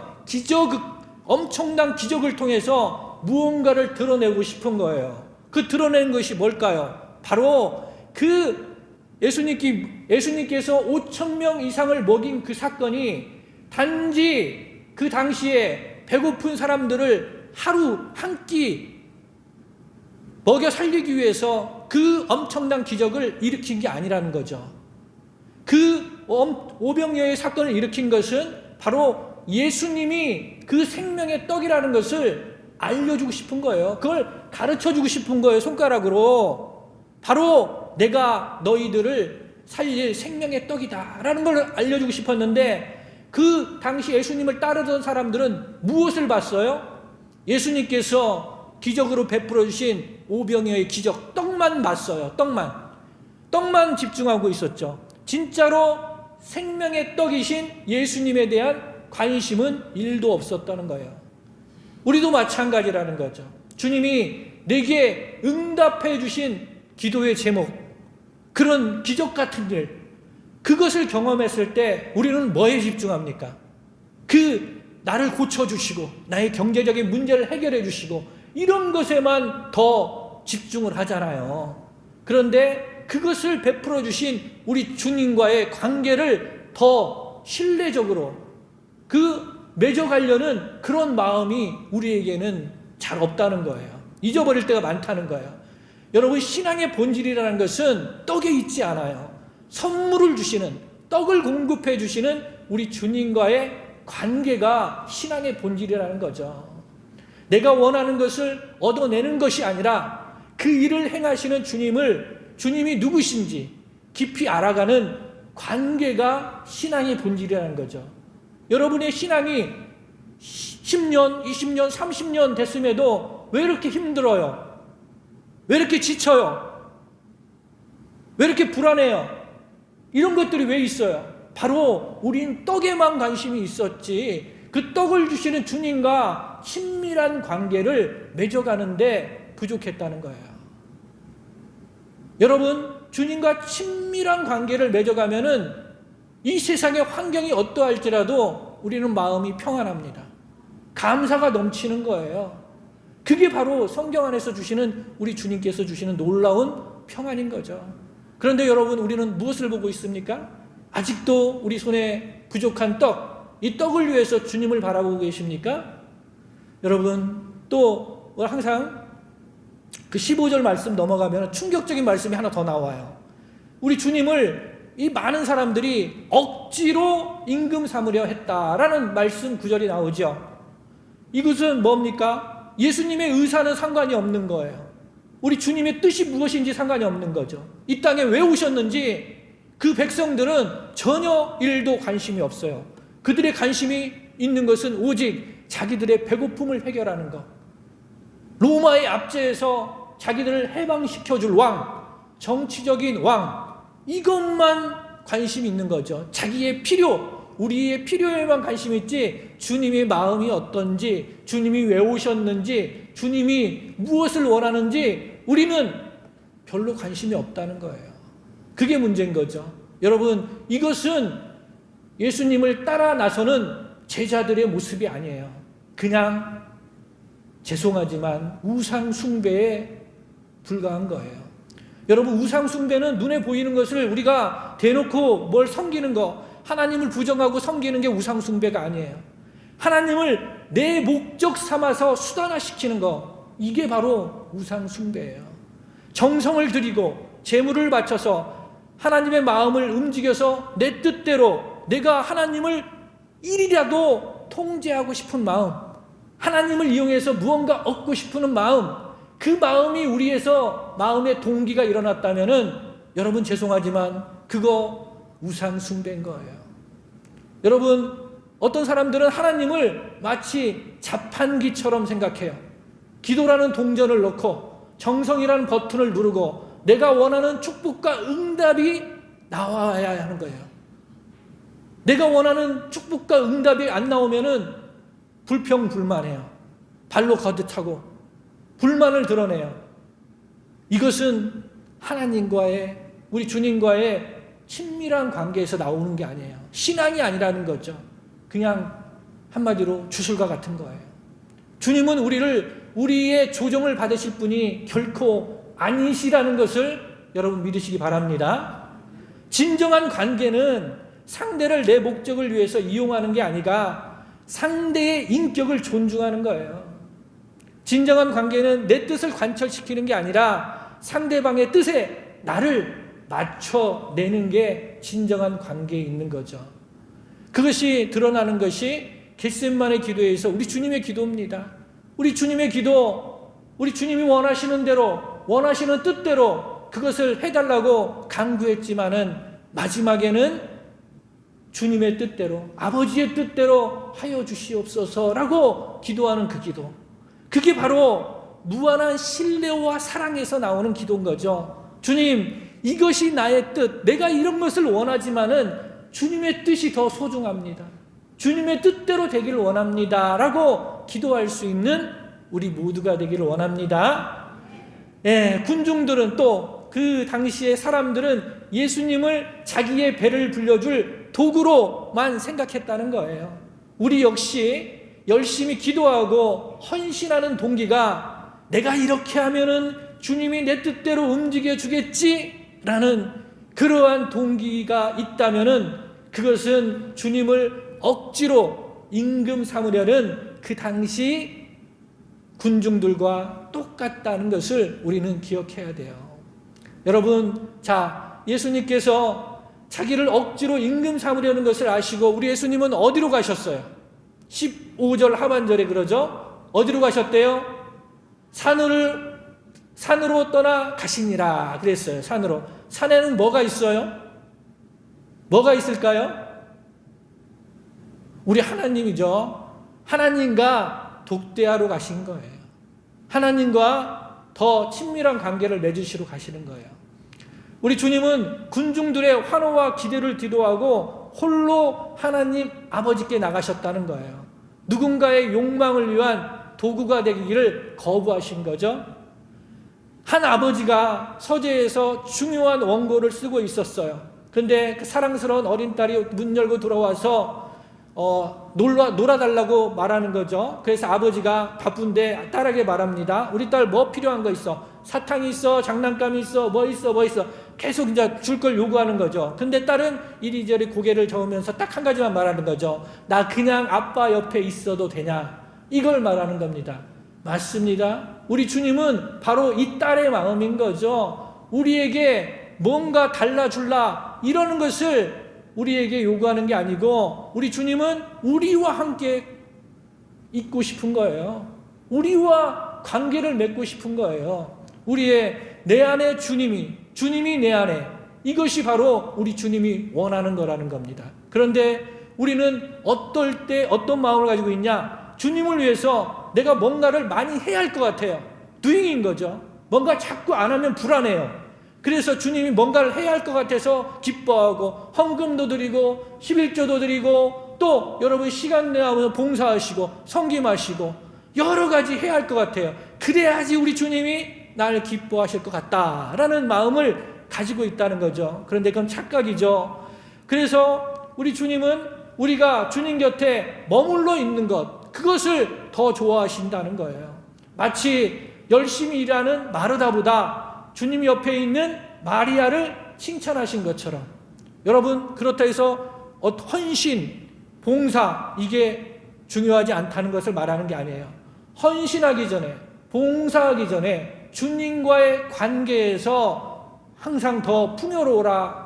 엄청난 기적을 통해서 무언가를 드러내고 싶은 거예요. 그 드러내는 것이 뭘까요? 바로 그 예수님께서 5,000명 이상을 먹인 그 사건이 단지 그 당시에 배고픈 사람들을 하루 한 끼 먹여 살리기 위해서 그 엄청난 기적을 일으킨 게 아니라는 거죠. 그 오병이어의 사건을 일으킨 것은 바로 예수님이 그 생명의 떡이라는 것을 알려주고 싶은 거예요. 그걸 가르쳐주고 싶은 거예요. 손가락으로. 바로 내가 너희들을 살릴 생명의 떡이다 라는 걸 알려주고 싶었는데, 그 당시 예수님을 따르던 사람들은 무엇을 봤어요? 예수님께서 기적으로 베풀어 주신 오병이어의 기적, 떡만 봤어요. 떡만 집중하고 있었죠. 진짜로 생명의 떡이신 예수님에 대한 관심은 1도 없었다는 거예요. 우리도 마찬가지라는 거죠. 주님이 내게 응답해 주신 기도의 제목, 그런 기적 같은 일, 그것을 경험했을 때 우리는 뭐에 집중합니까? 나를 고쳐주시고 나의 경제적인 문제를 해결해 주시고 이런 것에만 더 집중을 하잖아요. 그런데 그것을 베풀어 주신 우리 주님과의 관계를 더 신뢰적으로 맺어가려는 그런 마음이 우리에게는 잘 없다는 거예요. 잊어버릴 때가 많다는 거예요. 여러분, 신앙의 본질이라는 것은 떡에 있지 않아요. 선물을 주시는, 떡을 공급해 주시는 우리 주님과의 관계가 신앙의 본질이라는 거죠. 내가 원하는 것을 얻어내는 것이 아니라 그 일을 행하시는 주님이 누구신지 깊이 알아가는 관계가 신앙의 본질이라는 거죠. 여러분의 신앙이 10년, 20년, 30년 됐음에도 왜 이렇게 힘들어요? 왜 이렇게 지쳐요? 왜 이렇게 불안해요? 이런 것들이 왜 있어요? 바로 우린 떡에만 관심이 있었지 그 떡을 주시는 주님과 친밀한 관계를 맺어가는데 부족했다는 거예요. 여러분, 주님과 친밀한 관계를 맺어가면은 이 세상의 환경이 어떠할지라도 우리는 마음이 평안합니다. 감사가 넘치는 거예요. 그게 바로 성경 안에서 주시는 우리 주님께서 주시는 놀라운 평안인 거죠. 그런데 여러분, 우리는 무엇을 보고 있습니까? 아직도 우리 손에 부족한 떡, 이 떡을 위해서 주님을 바라보고 계십니까? 여러분, 또 항상 그 15절 말씀 넘어가면 충격적인 말씀이 하나 더 나와요. 우리 주님을 이 많은 사람들이 억지로 임금 삼으려 했다라는 말씀 구절이 나오죠. 이것은 뭡니까? 예수님의 의사는 상관이 없는 거예요. 우리 주님의 뜻이 무엇인지 상관이 없는 거죠. 이 땅에 왜 오셨는지 그 백성들은 전혀 일도 관심이 없어요. 그들의 관심이 있는 것은 오직 자기들의 배고픔을 해결하는 것, 로마의 압제에서 자기들을 해방시켜줄 왕, 정치적인 왕, 이것만 관심이 있는 거죠. 자기의 필요, 우리의 필요에만 관심이 있지 주님의 마음이 어떤지, 주님이 왜 오셨는지, 주님이 무엇을 원하는지 우리는 별로 관심이 없다는 거예요. 그게 문제인 거죠. 여러분, 이것은 예수님을 따라 나서는 제자들의 모습이 아니에요. 그냥 죄송하지만 우상 숭배에 불과한 거예요. 여러분, 우상 숭배는 눈에 보이는 것을 우리가 대놓고 뭘 섬기는 거, 하나님을 부정하고 섬기는 게 우상 숭배가 아니에요. 하나님을 내 목적 삼아서 수단화시키는 거, 이게 바로 우상 숭배예요. 정성을 들이고 재물을 바쳐서 하나님의 마음을 움직여서 내 뜻대로 내가 하나님을 일이라도 통제하고 싶은 마음, 하나님을 이용해서 무언가 얻고 싶은 마음, 그 마음이 우리에서 마음의 동기가 일어났다면은 여러분, 죄송하지만 그거 우상 숭배인 거예요. 여러분, 어떤 사람들은 하나님을 마치 자판기처럼 생각해요. 기도라는 동전을 넣고 정성이라는 버튼을 누르고 내가 원하는 축복과 응답이 나와야 하는 거예요. 내가 원하는 축복과 응답이 안 나오면은 불평불만해요. 발로 거듭하고 불만을 드러내요. 이것은 하나님과의, 우리 주님과의 친밀한 관계에서 나오는 게 아니에요. 신앙이 아니라는 거죠. 그냥 한마디로 주술과 같은 거예요. 주님은 우리의 조정을 받으실 분이 결코 아니시라는 것을 여러분 믿으시기 바랍니다. 진정한 관계는 상대를 내 목적을 위해서 이용하는 게 아니라 상대의 인격을 존중하는 거예요. 진정한 관계는 내 뜻을 관철시키는 게 아니라 상대방의 뜻에 나를 맞춰내는 게 진정한 관계에 있는 거죠. 그것이 드러나는 것이 겟세마네 기도에서 우리 주님의 기도입니다. 우리 주님의 기도, 우리 주님이 원하시는 대로, 원하시는 뜻대로 그것을 해달라고 간구했지만은 마지막에는 주님의 뜻대로, 아버지의 뜻대로 하여 주시옵소서라고 기도하는 그 기도, 그게 바로 무한한 신뢰와 사랑에서 나오는 기도인 거죠. 주님, 이것이 나의 뜻, 내가 이런 것을 원하지만은 주님의 뜻이 더 소중합니다. 주님의 뜻대로 되기를 원합니다 라고 기도할 수 있는 우리 모두가 되기를 원합니다. 군중들은, 또 그 당시의 사람들은 예수님을 자기의 배를 불려줄 도구로만 생각했다는 거예요. 우리 역시 열심히 기도하고 헌신하는 동기가 내가 이렇게 하면은 주님이 내 뜻대로 움직여 주겠지라는 그러한 동기가 있다면은 그것은 주님을 억지로 임금 삼으려는 그 당시 군중들과 똑같다는 것을 우리는 기억해야 돼요. 여러분, 자, 예수님께서 자기를 억지로 임금 삼으려는 것을 아시고 우리 예수님은 어디로 가셨어요? 15절 하반절에 그러죠? 어디로 가셨대요? 산으로 떠나 가시니라 그랬어요. 산으로. 산에는 뭐가 있어요? 뭐가 있을까요? 우리 하나님이죠. 하나님과 독대하러 가신 거예요. 하나님과 더 친밀한 관계를 맺으시러 가시는 거예요. 우리 주님은 군중들의 환호와 기대를 뒤로하고 홀로 하나님 아버지께 나가셨다는 거예요. 누군가의 욕망을 위한 도구가 되기를 거부하신 거죠. 한 아버지가 서재에서 중요한 원고를 쓰고 있었어요. 근데 그 사랑스러운 어린 딸이 문 열고 들어와서 놀아달라고 말하는 거죠. 그래서 아버지가 바쁜데 딸에게 말합니다. 우리 딸 뭐 필요한 거 있어? 사탕이 있어? 장난감이 있어? 뭐 있어? 계속 이제 줄 걸 요구하는 거죠. 근데 딸은 이리저리 고개를 저으면서 딱 한 가지만 말하는 거죠. 나 그냥 아빠 옆에 있어도 되냐? 이걸 말하는 겁니다. 맞습니다. 우리 주님은 바로 이 딸의 마음인 거죠. 우리에게 뭔가 달라줄라 이러는 것을 우리에게 요구하는 게 아니고 우리 주님은 우리와 함께 있고 싶은 거예요. 우리와 관계를 맺고 싶은 거예요. 우리의 내 안에 주님이 내 안에, 이것이 바로 우리 주님이 원하는 거라는 겁니다. 그런데 우리는 어떨 때 어떤 마음을 가지고 있냐? 주님을 위해서 내가 뭔가를 많이 해야 할 것 같아요. doing인 거죠. 뭔가 자꾸 안 하면 불안해요. 그래서 주님이 뭔가를 해야 할 것 같아서 기뻐하고 헌금도 드리고 11조도 드리고 또 여러분 시간 내면 봉사하시고 섬김하시고 여러 가지 해야 할 것 같아요. 그래야지 우리 주님이 날 기뻐하실 것 같다라는 마음을 가지고 있다는 거죠. 그런데 그건 착각이죠. 그래서 우리 주님은 우리가 주님 곁에 머물러 있는 것, 그것을 더 좋아하신다는 거예요. 마치 열심히 일하는 마르다보다 주님 옆에 있는 마리아를 칭찬하신 것처럼, 여러분 그렇다 해서 헌신, 봉사 이게 중요하지 않다는 것을 말하는 게 아니에요. 헌신하기 전에, 봉사하기 전에 주님과의 관계에서 항상 더 풍요로워라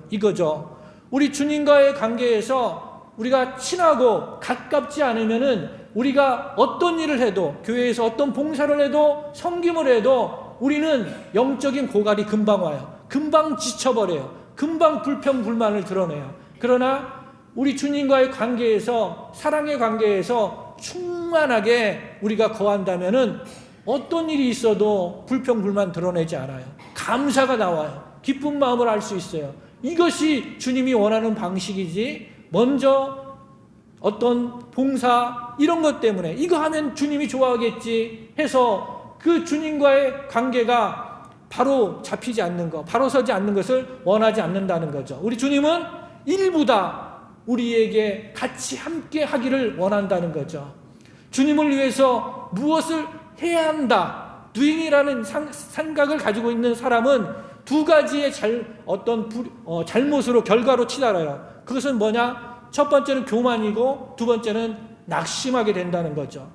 이거죠. 우리 주님과의 관계에서 우리가 친하고 가깝지 않으면은 우리가 어떤 일을 해도, 교회에서 어떤 봉사를 해도, 섬김을 해도 우리는 영적인 고갈이 금방 와요. 금방 지쳐버려요. 금방 불평불만을 드러내요. 그러나 우리 주님과의 관계에서, 사랑의 관계에서 충만하게 우리가 거한다면은 어떤 일이 있어도 불평불만 드러내지 않아요. 감사가 나와요. 기쁜 마음을 알 수 있어요. 이것이 주님이 원하는 방식이지, 먼저 어떤 봉사 이런 것 때문에 이거 하면 주님이 좋아하겠지 해서 그 주님과의 관계가 바로 잡히지 않는 것, 바로 서지 않는 것을 원하지 않는다는 거죠. 우리 주님은 일보다 우리에게 같이 함께 하기를 원한다는 거죠. 주님을 위해서 무엇을 해야 한다, doing이라는 생각을 가지고 있는 사람은 두 가지의 잘못으로, 결과로 치달아요. 그것은 뭐냐? 첫 번째는 교만이고 두 번째는 낙심하게 된다는 거죠.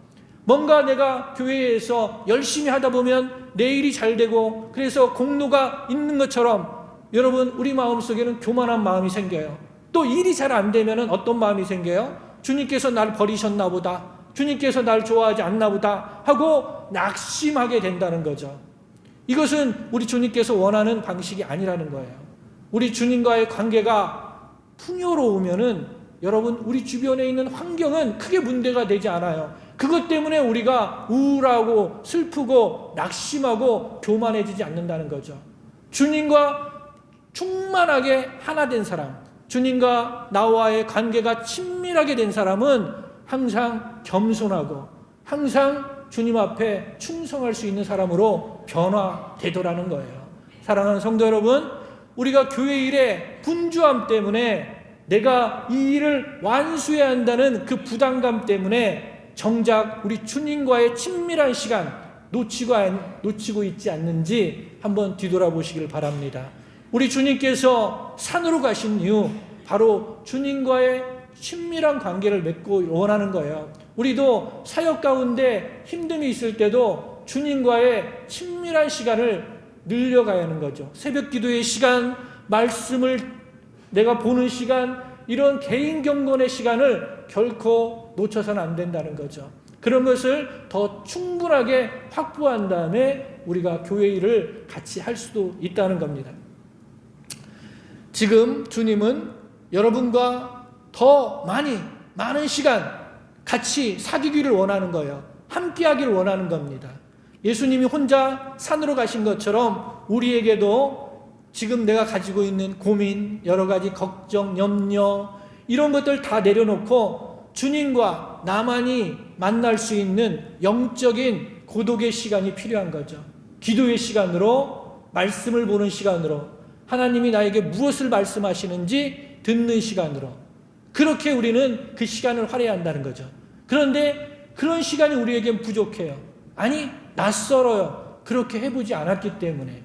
뭔가 내가 교회에서 열심히 하다 보면 내 일이 잘 되고 그래서 공로가 있는 것처럼, 여러분 우리 마음속에는 교만한 마음이 생겨요. 또 일이 잘 안 되면 어떤 마음이 생겨요? 주님께서 날 버리셨나 보다, 주님께서 날 좋아하지 않나 보다 하고 낙심하게 된다는 거죠. 이것은 우리 주님께서 원하는 방식이 아니라는 거예요. 우리 주님과의 관계가 풍요로우면은 여러분 우리 주변에 있는 환경은 크게 문제가 되지 않아요. 그것 때문에 우리가 우울하고 슬프고 낙심하고 교만해지지 않는다는 거죠. 주님과 충만하게 하나 된 사람, 주님과 나와의 관계가 친밀하게 된 사람은 항상 겸손하고 항상 주님 앞에 충성할 수 있는 사람으로 변화되더라는 거예요. 사랑하는 성도 여러분, 우리가 교회 일에 분주함 때문에 내가 이 일을 완수해야 한다는 그 부담감 때문에 정작 우리 주님과의 친밀한 시간 놓치고 있지 않는지 한번 뒤돌아보시길 바랍니다. 우리 주님께서 산으로 가신 이유 바로 주님과의 친밀한 관계를 맺고 원하는 거예요. 우리도 사역 가운데 힘듦이 있을 때도 주님과의 친밀한 시간을 늘려가야 하는 거죠. 새벽 기도의 시간, 말씀을 내가 보는 시간, 이런 개인 경건의 시간을 결코 놓쳐서는 안 된다는 거죠. 그런 것을 더 충분하게 확보한 다음에 우리가 교회 일을 같이 할 수도 있다는 겁니다. 지금 주님은 여러분과 더 많은 시간 같이 사귀기를 원하는 거예요. 함께 하기를 원하는 겁니다. 예수님이 혼자 산으로 가신 것처럼 우리에게도 지금 내가 가지고 있는 고민, 여러 가지 걱정, 염려, 이런 것들 다 내려놓고 주님과 나만이 만날 수 있는 영적인 고독의 시간이 필요한 거죠. 기도의 시간으로, 말씀을 보는 시간으로, 하나님이 나에게 무엇을 말씀하시는지 듣는 시간으로, 그렇게 우리는 그 시간을 할애한다는 거죠. 그런데 그런 시간이 우리에겐 부족해요. 아니, 낯설어요. 그렇게 해보지 않았기 때문에.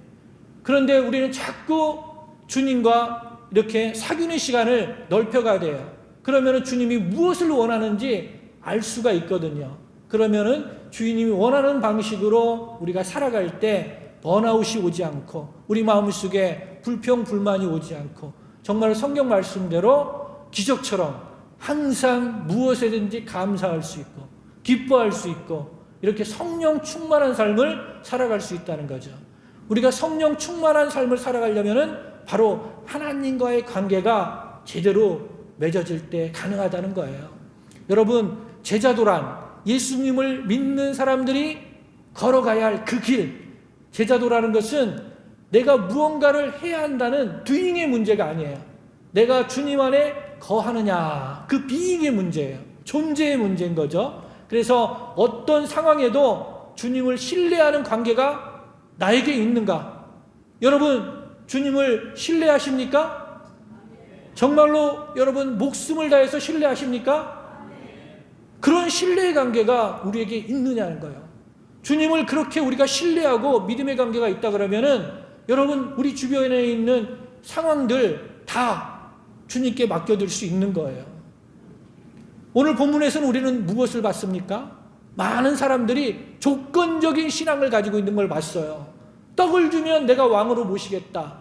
그런데 우리는 자꾸 주님과 이렇게 사귀는 시간을 넓혀가야 돼요. 그러면 주님이 무엇을 원하는지 알 수가 있거든요. 그러면은 주님이 원하는 방식으로 우리가 살아갈 때 번아웃이 오지 않고, 우리 마음속에 불평, 불만이 오지 않고, 정말 성경 말씀대로 기적처럼 항상 무엇에든지 감사할 수 있고, 기뻐할 수 있고, 이렇게 성령 충만한 삶을 살아갈 수 있다는 거죠. 우리가 성령 충만한 삶을 살아가려면은 바로 하나님과의 관계가 제대로 맺어질 때 가능하다는 거예요. 여러분, 제자도란, 예수님을 믿는 사람들이 걸어가야 할 그 길, 제자도라는 것은 내가 무언가를 해야 한다는 doing의 문제가 아니에요. 내가 주님 안에 거하느냐, 그 being의 문제예요. 존재의 문제인 거죠. 그래서 어떤 상황에도 주님을 신뢰하는 관계가 나에게 있는가? 여러분, 주님을 신뢰하십니까? 정말로 여러분 목숨을 다해서 신뢰하십니까? 그런 신뢰의 관계가 우리에게 있느냐는 거예요. 주님을 그렇게 우리가 신뢰하고 믿음의 관계가 있다 그러면은 여러분, 우리 주변에 있는 상황들 다 주님께 맡겨둘 수 있는 거예요. 오늘 본문에서는 우리는 무엇을 봤습니까? 많은 사람들이 조건적인 신앙을 가지고 있는 걸 봤어요. 떡을 주면 내가 왕으로 모시겠다.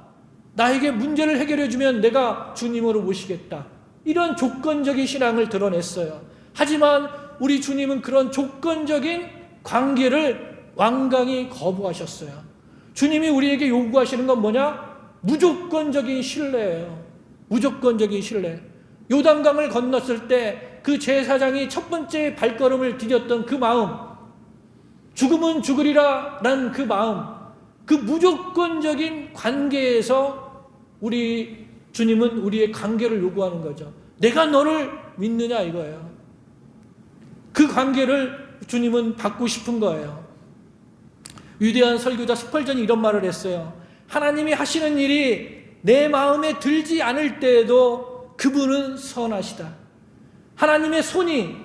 나에게 문제를 해결해 주면 내가 주님으로 모시겠다. 이런 조건적인 신앙을 드러냈어요. 하지만 우리 주님은 그런 조건적인 관계를 완강히 거부하셨어요. 주님이 우리에게 요구하시는 건 뭐냐? 무조건적인 신뢰예요. 무조건적인 신뢰. 요단강을 건넜을 때 그 제사장이 첫 번째 발걸음을 디뎠던 그 마음, 죽으면 죽으리라 라는 그 마음, 그 무조건적인 관계에서 우리 주님은 우리의 관계를 요구하는 거죠. 내가 너를 믿느냐 이거예요. 그 관계를 주님은 받고 싶은 거예요. 위대한 설교자 스펄전이 이런 말을 했어요. 하나님이 하시는 일이 내 마음에 들지 않을 때에도 그분은 선하시다. 하나님의 손이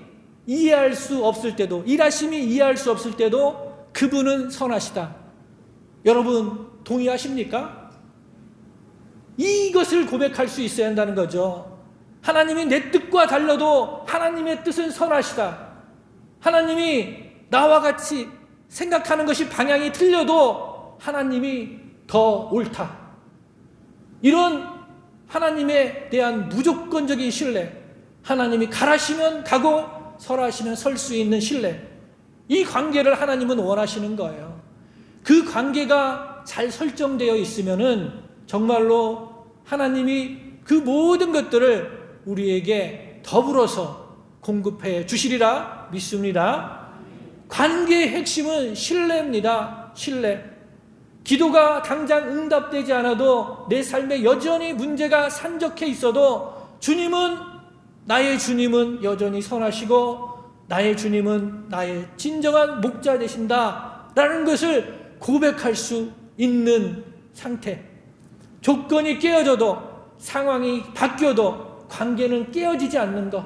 이해할 수 없을 때도, 일하심이 이해할 수 없을 때도 그분은 선하시다. 여러분 동의하십니까? 이것을 고백할 수 있어야 한다는 거죠. 하나님이 내 뜻과 달라도 하나님의 뜻은 선하시다. 하나님이 나와 같이 생각하는 것이 방향이 틀려도 하나님이 더 옳다. 이런 하나님에 대한 무조건적인 신뢰, 하나님이 가라시면 가고 설하시면 설 수 있는 신뢰, 이 관계를 하나님은 원하시는 거예요. 그 관계가 잘 설정되어 있으면은 정말로 하나님이 그 모든 것들을 우리에게 더불어서 공급해 주시리라 믿습니다. 관계의 핵심은 신뢰입니다. 신뢰. 기도가 당장 응답되지 않아도 내 삶에 여전히 문제가 산적해 있어도 나의 주님은 여전히 선하시고 나의 주님은 나의 진정한 목자 되신다 라는 것을 고백할 수 있는 상태. 조건이 깨어져도 상황이 바뀌어도 관계는 깨어지지 않는 것.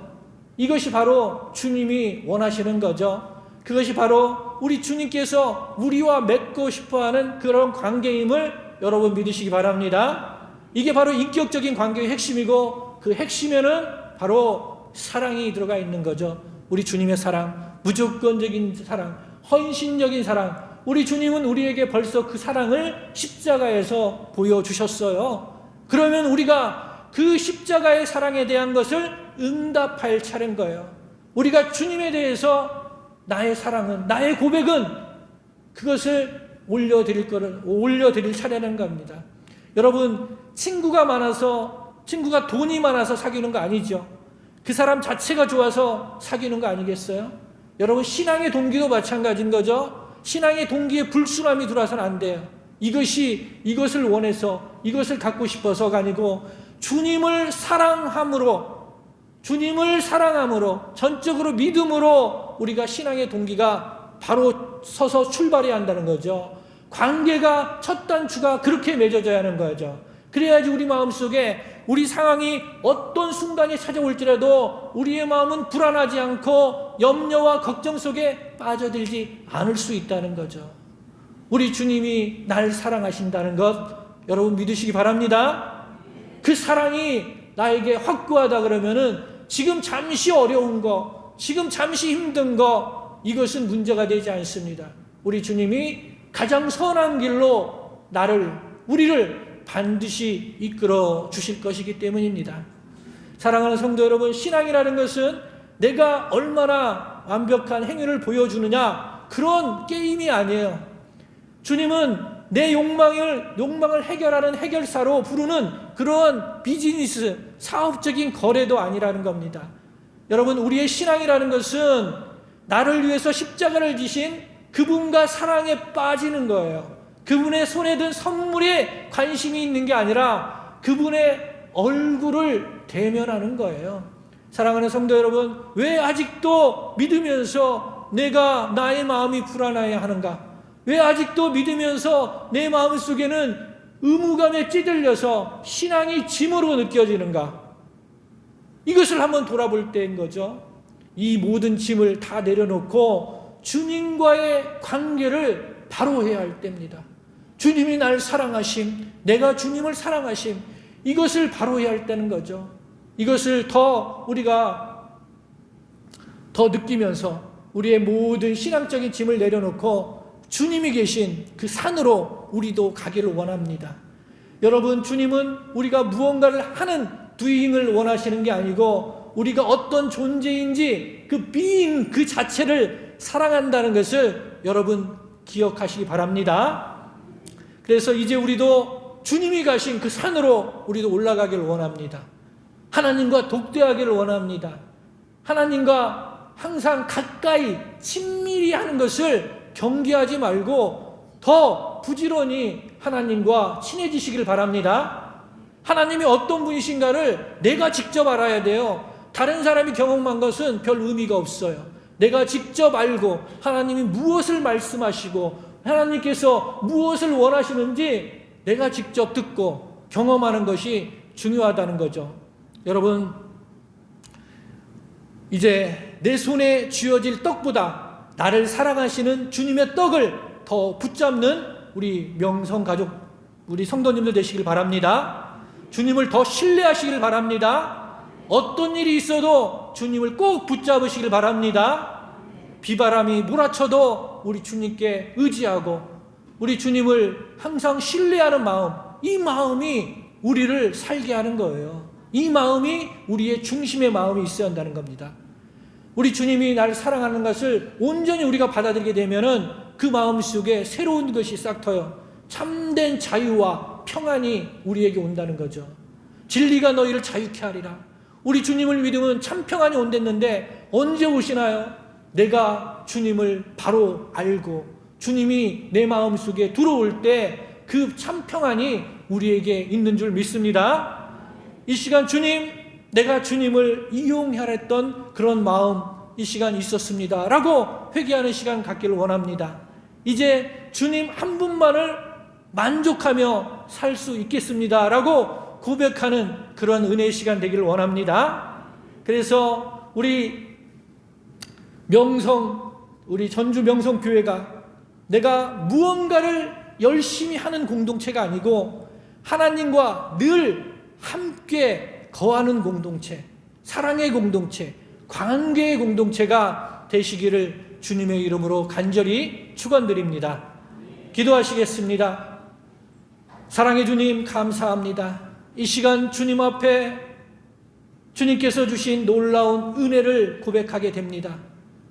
이것이 바로 주님이 원하시는 거죠. 그것이 바로 우리 주님께서 우리와 맺고 싶어하는 그런 관계임을 여러분 믿으시기 바랍니다. 이게 바로 인격적인 관계의 핵심이고 그 핵심에는 바로 사랑이 들어가 있는 거죠. 우리 주님의 사랑, 무조건적인 사랑, 헌신적인 사랑. 우리 주님은 우리에게 벌써 그 사랑을 십자가에서 보여주셨어요. 그러면 우리가 그 십자가의 사랑에 대한 것을 응답할 차례인 거예요. 우리가 주님에 대해서 나의 사랑은, 나의 고백은 그것을 올려드릴 차례는 겁니다. 여러분, 친구가 돈이 많아서 사귀는 거 아니죠. 그 사람 자체가 좋아서 사귀는 거 아니겠어요? 여러분, 신앙의 동기도 마찬가지인 거죠. 신앙의 동기에 불순함이 들어와서는 안 돼요. 이것을 원해서, 이것을 갖고 싶어서가 아니고 주님을 사랑함으로, 전적으로 믿음으로 우리가 신앙의 동기가 바로 서서 출발해야 한다는 거죠. 관계가 첫 단추가 그렇게 맺어져야 하는 거죠. 그래야지 우리 마음속에 우리 상황이 어떤 순간이 찾아올지라도 우리의 마음은 불안하지 않고 염려와 걱정 속에 빠져들지 않을 수 있다는 거죠. 우리 주님이 날 사랑하신다는 것 여러분 믿으시기 바랍니다. 그 사랑이 나에게 확고하다 그러면은 지금 잠시 어려운 거, 지금 잠시 힘든 거, 이것은 문제가 되지 않습니다. 우리 주님이 가장 선한 길로 우리를 반드시 이끌어 주실 것이기 때문입니다. 사랑하는 성도 여러분, 신앙이라는 것은 내가 얼마나 완벽한 행위를 보여주느냐, 그런 게임이 아니에요. 주님은 내 욕망을 해결하는 해결사로 부르는 그런 비즈니스, 사업적인 거래도 아니라는 겁니다. 여러분, 우리의 신앙이라는 것은 나를 위해서 십자가를 지신 그분과 사랑에 빠지는 거예요. 그분의 손에 든 선물에 관심이 있는 게 아니라 그분의 얼굴을 대면하는 거예요. 사랑하는 성도 여러분, 왜 아직도 믿으면서 나의 마음이 불안해야 하는가? 왜 아직도 믿으면서 내 마음속에는 의무감에 찌들려서 신앙이 짐으로 느껴지는가? 이것을 한번 돌아볼 때인 거죠. 이 모든 짐을 다 내려놓고 주님과의 관계를 바로 해야 할 때입니다. 주님이 날 사랑하심, 내가 주님을 사랑하심, 이것을 바로 해야 할 때는 거죠. 이것을 우리가 더 느끼면서 우리의 모든 신앙적인 짐을 내려놓고 주님이 계신 그 산으로 우리도 가기를 원합니다. 여러분, 주님은 우리가 무언가를 하는 doing을 원하시는 게 아니고 우리가 어떤 존재인지 그 being 그 자체를 사랑한다는 것을 여러분 기억하시기 바랍니다. 그래서 이제 우리도 주님이 가신 그 산으로 우리도 올라가기를 원합니다. 하나님과 독대하기를 원합니다. 하나님과 항상 가까이 친밀히 하는 것을 경계하지 말고 더 부지런히 하나님과 친해지시길 바랍니다. 하나님이 어떤 분이신가를 내가 직접 알아야 돼요. 다른 사람이 경험한 것은 별 의미가 없어요. 내가 직접 알고 하나님이 무엇을 말씀하시고 하나님께서 무엇을 원하시는지 내가 직접 듣고 경험하는 것이 중요하다는 거죠. 여러분, 이제 내 손에 쥐어질 떡보다 나를 사랑하시는 주님의 떡을 더 붙잡는 우리 명성가족, 우리 성도님들 되시길 바랍니다. 주님을 더 신뢰하시길 바랍니다. 어떤 일이 있어도 주님을 꼭 붙잡으시길 바랍니다. 비바람이 몰아쳐도 우리 주님께 의지하고 우리 주님을 항상 신뢰하는 마음, 이 마음이 우리를 살게 하는 거예요. 이 마음이 우리의 중심의 마음이 있어야 한다는 겁니다. 우리 주님이 나를 사랑하는 것을 온전히 우리가 받아들이게 되면은 그 마음 속에 새로운 것이 싹 터요. 참된 자유와 평안이 우리에게 온다는 거죠. 진리가 너희를 자유케 하리라. 우리 주님을 믿으면 참 평안이 온댔는데 언제 오시나요? 내가 주님을 바로 알고 주님이 내 마음 속에 들어올 때 그 참 평안이 우리에게 있는 줄 믿습니다. 이 시간 주님, 내가 주님을 이용하려 했던 그런 마음 이 시간 있었습니다 라고 회개하는 시간 갖기를 원합니다. 이제 주님 한 분만을 만족하며 살 수 있겠습니다라고 고백하는 그런 은혜의 시간 되기를 원합니다. 그래서 우리 전주 명성교회가 내가 무언가를 열심히 하는 공동체가 아니고 하나님과 늘 함께 거하는 공동체, 사랑의 공동체, 관계의 공동체가 되시기를 주님의 이름으로 간절히 축원드립니다. 기도하시겠습니다. 사랑의 주님, 감사합니다. 이 시간 주님 앞에 주님께서 주신 놀라운 은혜를 고백하게 됩니다.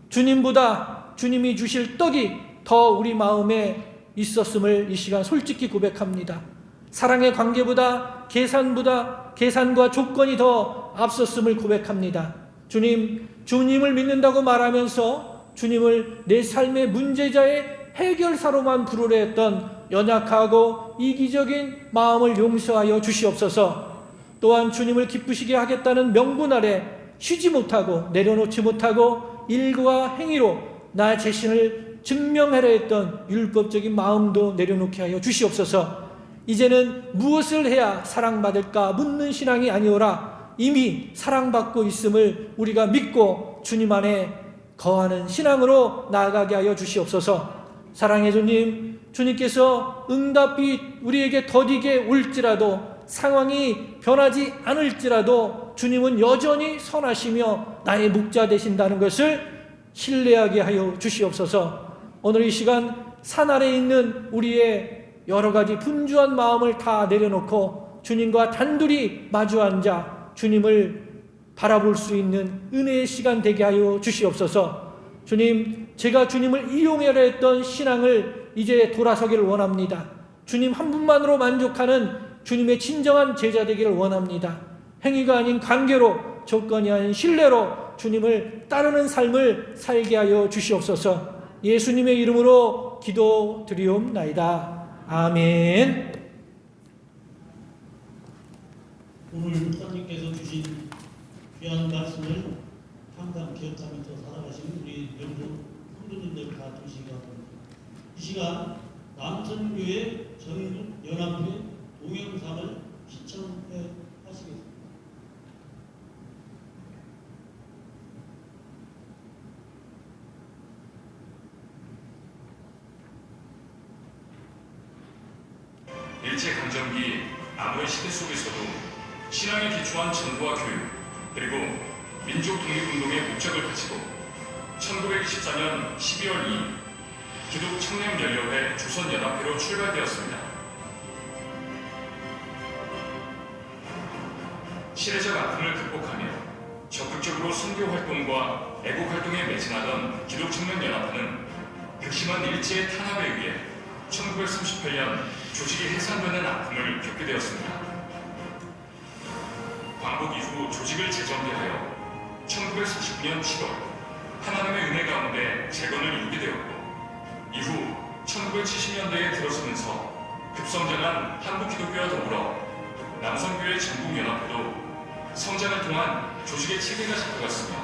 주님보다 주님이 주실 떡이 더 우리 마음에 있었음을 이 시간 솔직히 고백합니다. 사랑의 관계보다 계산과 조건이 더 앞섰음을 고백합니다. 주님을 믿는다고 말하면서 주님을 내 삶의 문제자의 해결사로만 부르려 했던 연약하고 이기적인 마음을 용서하여 주시옵소서. 또한 주님을 기쁘시게 하겠다는 명분 아래 쉬지 못하고 내려놓지 못하고 일과 행위로 나 자신을 증명하려 했던 율법적인 마음도 내려놓게 하여 주시옵소서. 이제는 무엇을 해야 사랑받을까 묻는 신앙이 아니오라. 이미 사랑받고 있음을 우리가 믿고 주님 안에 거하는 신앙으로 나아가게 하여 주시옵소서. 사랑의 주님, 주님께서 응답이 우리에게 더디게 올지라도 상황이 변하지 않을지라도 주님은 여전히 선하시며 나의 목자 되신다는 것을 신뢰하게 하여 주시옵소서. 오늘 이 시간 산 아래에 있는 우리의 여러 가지 분주한 마음을 다 내려놓고 주님과 단둘이 마주 앉아 주님을 바라볼 수 있는 은혜의 시간 되게 하여 주시옵소서. 주님, 제가 주님을 이용하려 했던 신앙을 이제 돌아서기를 원합니다. 주님 한 분만으로 만족하는 주님의 진정한 제자 되기를 원합니다. 행위가 아닌 관계로, 조건이 아닌 신뢰로 주님을 따르는 삶을 살게 하여 주시옵소서. 예수님의 이름으로 기도드리옵나이다. 아멘. 오늘 목사님께서 주신 귀한 말씀을 항상 기억하면서 살아가시는 우리 명성 성도님들 다 계시기 바랍니다. 이 시간 남선교회 전국연합회 동영상을 시청해 하시겠습니다. 일제강점기 암호의 시대 속에서도 신앙에 기초한 전도와 교육, 그리고 민족 독립운동의 목적을 가지고 1924년 12월 2일 기독청년연례회 조선연합회로 출발되었습니다. 시대적 아픔을 극복하며 적극적으로 선교활동과 애국활동에 매진하던 기독청년연합회는 극심한 일제의 탄압에 의해 1938년 조직이 해산되는 아픔을 겪게 되었습니다. 광복 이후 조직을 재정비하여 1949년 7월 하나님의 은혜 가운데 재건을 이루게 되었고, 이후 1970년대에 들어서면서 급성장한 한국기독교와 더불어 남성교회 전국연합회도 성장을 통한 조직의 체계가 잡혀갔으며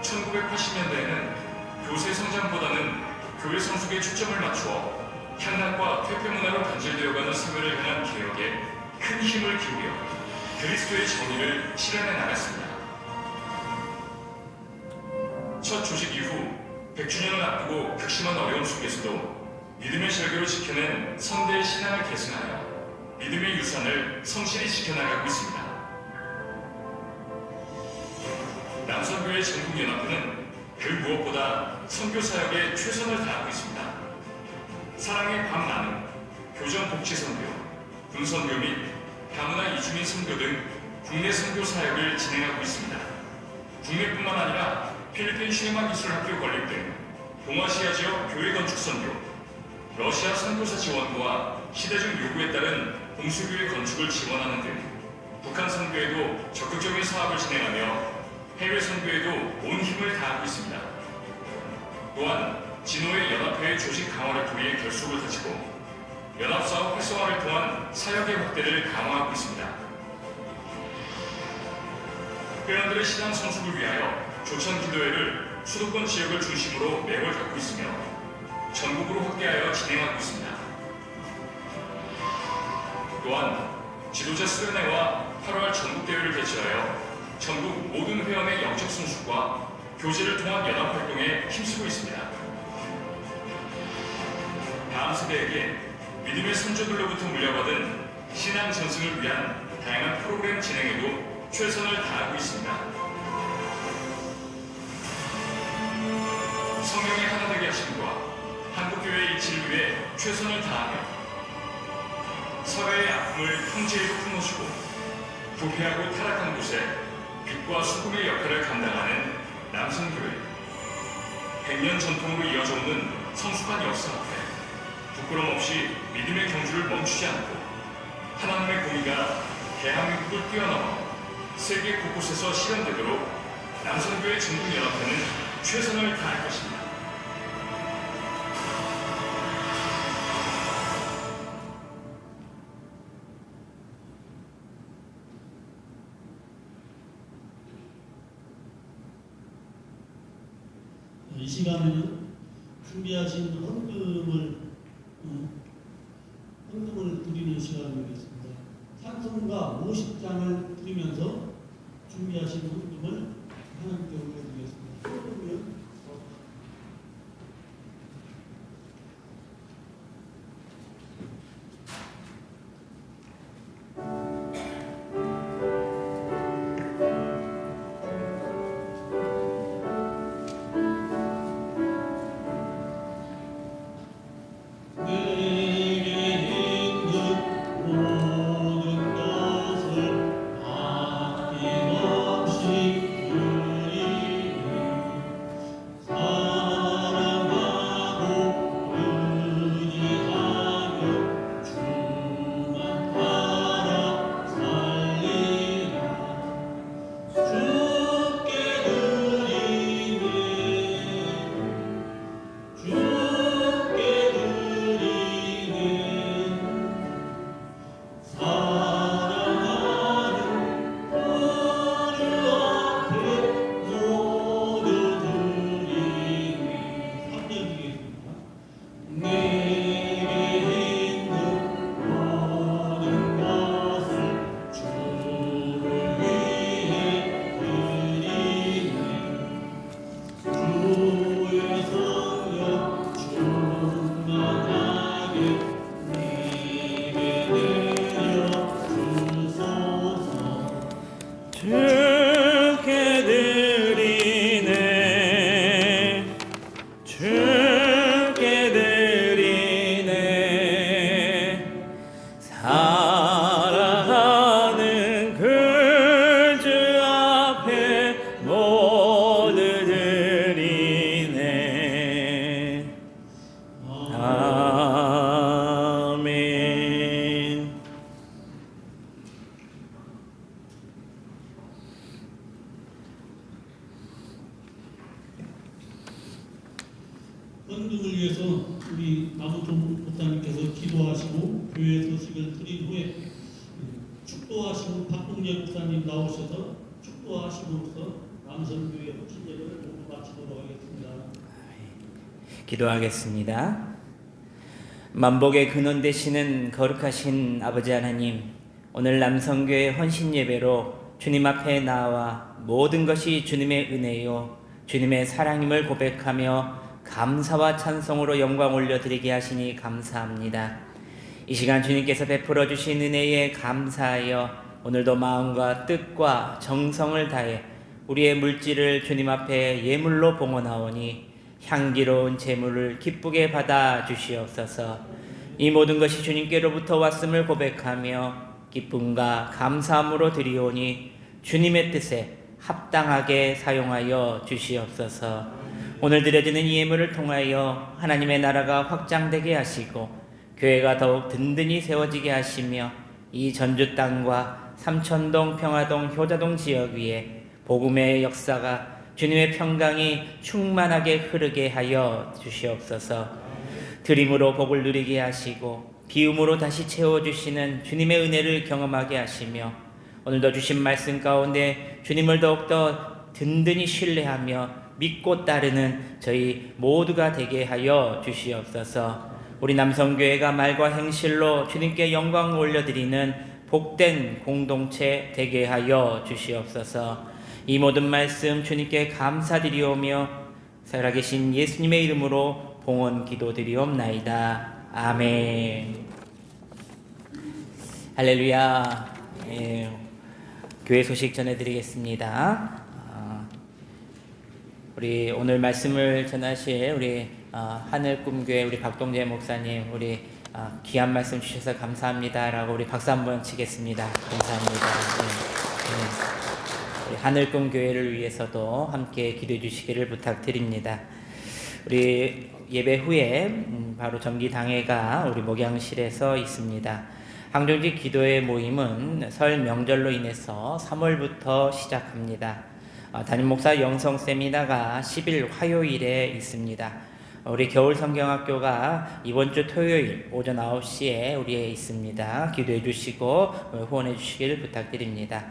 1980년대에는 교세 성장보다는 교회 성숙에 초점을 맞추어 향락과 퇴폐 문화로 변질되어가는 사회를 향한 개혁에 큰 힘을 기울여 그리스도의 정의를 실현해 나갔습니다. 첫 조직 이후 100주년을 앞두고 극심한 어려움 속에서도 믿음의 절개로 지켜낸 선대의 신앙을 계승하여 믿음의 유산을 성실히 지켜나가고 있습니다. 남선교회 전국연합회는 그 무엇보다 선교사역에 최선을 다하고 있습니다. 사랑의 밤 나눔, 교정 복지 선교, 군선교 및 다문화 이주민 선교 등 국내 선교 사역을 진행하고 있습니다. 국내뿐만 아니라 필리핀 쉐마기술학교 건립 등 동아시아 지역 교회 건축 선교, 러시아 선교사 지원과 시대적 요구에 따른 공수교회 건축을 지원하는 등 북한 선교에도 적극적인 사업을 진행하며 해외 선교에도 온 힘을 다하고 있습니다. 또한 진호의 연합회의 조직 강화를 위해 결속을 다지고 연합사업 활성화를 통한 사역의 확대를 강화하고 있습니다. 회원들의 신앙 성숙을 위하여 조천기도회를 수도권 지역을 중심으로 매월 갖고 있으며 전국으로 확대하여 진행하고 있습니다. 또한 지도자 수련회와 8월 전국대회를 개최하여 전국 모든 회원의 영적 성숙과 교제를 통한 연합활동에 힘쓰고 있습니다. 다음 세대에게 믿음의 선조들로부터 물려받은 신앙 전승을 위한 다양한 프로그램 진행에도 최선을 다하고 있습니다. 성령의 하나 되게 하심과 한국교회의 일치를 위해 최선을 다하며 사회의 아픔을 형제로 품어주고 부패하고 타락한 곳에 빛과 소금의 역할을 감당하는 남성교회, 100년 전통으로 이어져 오는 성숙한 역사 앞에 부끄럼 없이 믿음의 경주를 멈추지 않고 하나님의 공의가 대한민국을 뛰어넘어 세계 곳곳에서 실현되도록 남성교회 전국연합회는 최선을 다할 것입니다. 이 시간에는 준비하신 헌금을 드리는 시간이 되겠습니다. 찬송가 50장을 드리면서 준비하신 헌금을 하나님께 올려드리겠습니다. 헌금은 헌금을 위해서 우리 남우종 목사님께서 기도하시고 교회 소식을 드린 후에 축도하시고 박동재 목사님 나오셔서 축도하시고서 남성교회 헌신 예배를 모두 마치도록 하겠습니다. 기도하겠습니다. 만복의 근원 되시는 거룩하신 아버지 하나님, 오늘 남성교회 헌신 예배로 주님 앞에 나와 모든 것이 주님의 은혜요 주님의 사랑임을 고백하며 감사와 찬송으로 영광 올려드리게 하시니 감사합니다. 이 시간 주님께서 베풀어 주신 은혜에 감사하여 오늘도 마음과 뜻과 정성을 다해 우리의 물질을 주님 앞에 예물로 봉헌하오니 향기로운 제물을 기쁘게 받아 주시옵소서. 이 모든 것이 주님께로부터 왔음을 고백하며 기쁨과 감사함으로 드리오니 주님의 뜻에 합당하게 사용하여 주시옵소서. 오늘 드려지는 이 예물을 통하여 하나님의 나라가 확장되게 하시고 교회가 더욱 든든히 세워지게 하시며 이 전주 땅과 삼천동, 평화동, 효자동 지역 위에 복음의 역사가 주님의 평강이 충만하게 흐르게 하여 주시옵소서. 드림으로 복을 누리게 하시고 비움으로 다시 채워주시는 주님의 은혜를 경험하게 하시며 오늘도 주신 말씀 가운데 주님을 더욱더 든든히 신뢰하며 믿고 따르는 저희 모두가 되게 하여 주시옵소서. 우리 남성교회가 말과 행실로 주님께 영광 올려드리는 복된 공동체 되게 하여 주시옵소서. 이 모든 말씀 주님께 감사드리오며 살아계신 예수님의 이름으로 봉헌 기도드리옵나이다. 아멘. 할렐루야. 교회 소식 전해드리겠습니다. 우리 오늘 말씀을 전하실 우리 하늘꿈교회 우리 박동재 목사님, 우리 귀한 말씀 주셔서 감사합니다라고 우리 박수 한번 치겠습니다. 감사합니다. 우리 하늘꿈교회를 위해서도 함께 기도해 주시기를 부탁드립니다. 우리 예배 후에 바로 정기당회가 우리 목양실에서 있습니다. 항정직 기도회 모임은 설 명절로 인해서 3월부터 시작합니다. 담임 목사 영성 세미나가 10일 화요일에 있습니다. 우리 겨울 성경학교가 이번 주 토요일 오전 9시에 우리에 있습니다. 기도해 주시고 후원해 주시길 부탁드립니다.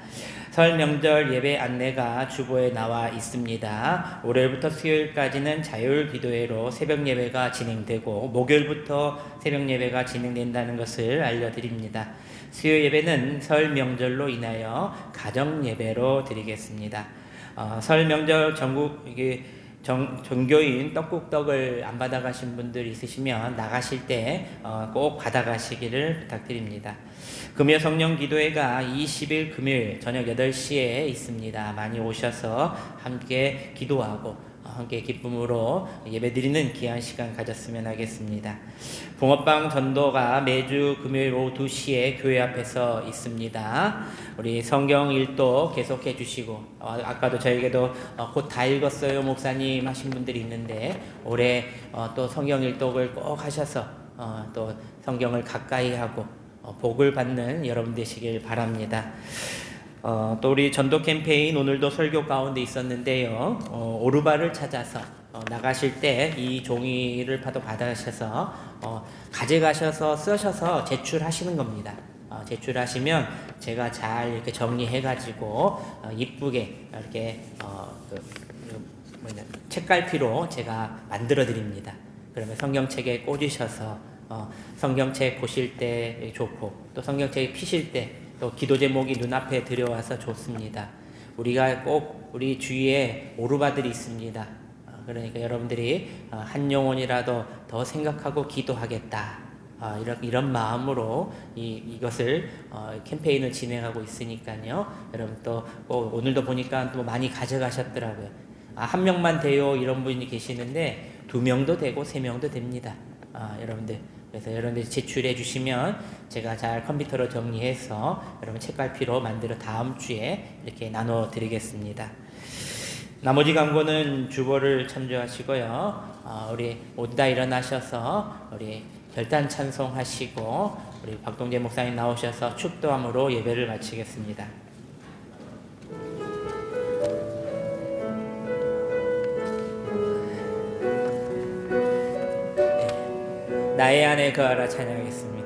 설 명절 예배 안내가 주보에 나와 있습니다. 월요일부터 수요일까지는 자율 기도회로 새벽 예배가 진행되고 목요일부터 새벽 예배가 진행된다는 것을 알려드립니다. 수요 예배는 설 명절로 인하여 가정 예배로 드리겠습니다. 설 명절 전국 종교인 떡국떡을 안 받아가신 분들 있으시면 나가실 때 꼭 받아가시기를 부탁드립니다. 금요 성령 기도회가 20일 금요일 저녁 8시에 있습니다. 많이 오셔서 함께 기도하고 함께 기쁨으로 예배드리는 귀한 시간 가졌으면 하겠습니다. 붕어빵 전도가 매주 금요일 오후 2시에 교회 앞에서 있습니다. 우리 성경 읽도 계속해 주시고 아까도 저에게도 곧 다 읽었어요 목사님 하신 분들이 있는데 올해 또 성경 읽독을 꼭 하셔서 또 성경을 가까이 하고 복을 받는 여러분 되시길 바랍니다. 또 우리 전도 캠페인 오늘도 설교 가운데 있었는데요. 오르바를 찾아서 나가실 때 이 종이를 받아가셔서 가져가셔서 쓰셔서 제출하시는 겁니다. 제출하시면 제가 잘 이렇게 정리해가지고 이쁘게 이렇게 책갈피로 제가 만들어 드립니다. 그러면 성경책에 꽂으셔서 성경책 보실 때 좋고 또 성경책 피실 때 또 기도 제목이 눈앞에 들여와서 좋습니다. 우리가 꼭 우리 주위에 오르바들이 있습니다. 그러니까 여러분들이 한 영혼이라도 더 생각하고 기도하겠다. 이런 마음으로 이것을 캠페인을 진행하고 있으니까요. 여러분 또 오늘도 보니까 또 많이 가져가셨더라고요. 한 명만 돼요 이런 분이 계시는데 2명도 되고 3명도 됩니다. 여러분들 그래서 여러분들 제출해 주시면 제가 잘 컴퓨터로 정리해서 여러분 책갈피로 만들어 다음 주에 이렇게 나눠 드리겠습니다. 나머지 광고는 주보를 참조하시고요. 우리 모두 다 일어나셔서 우리 결단 찬송하시고 우리 박동재 목사님 나오셔서 축도함으로 예배를 마치겠습니다. 나의 안에 거하라 찬양하겠습니다.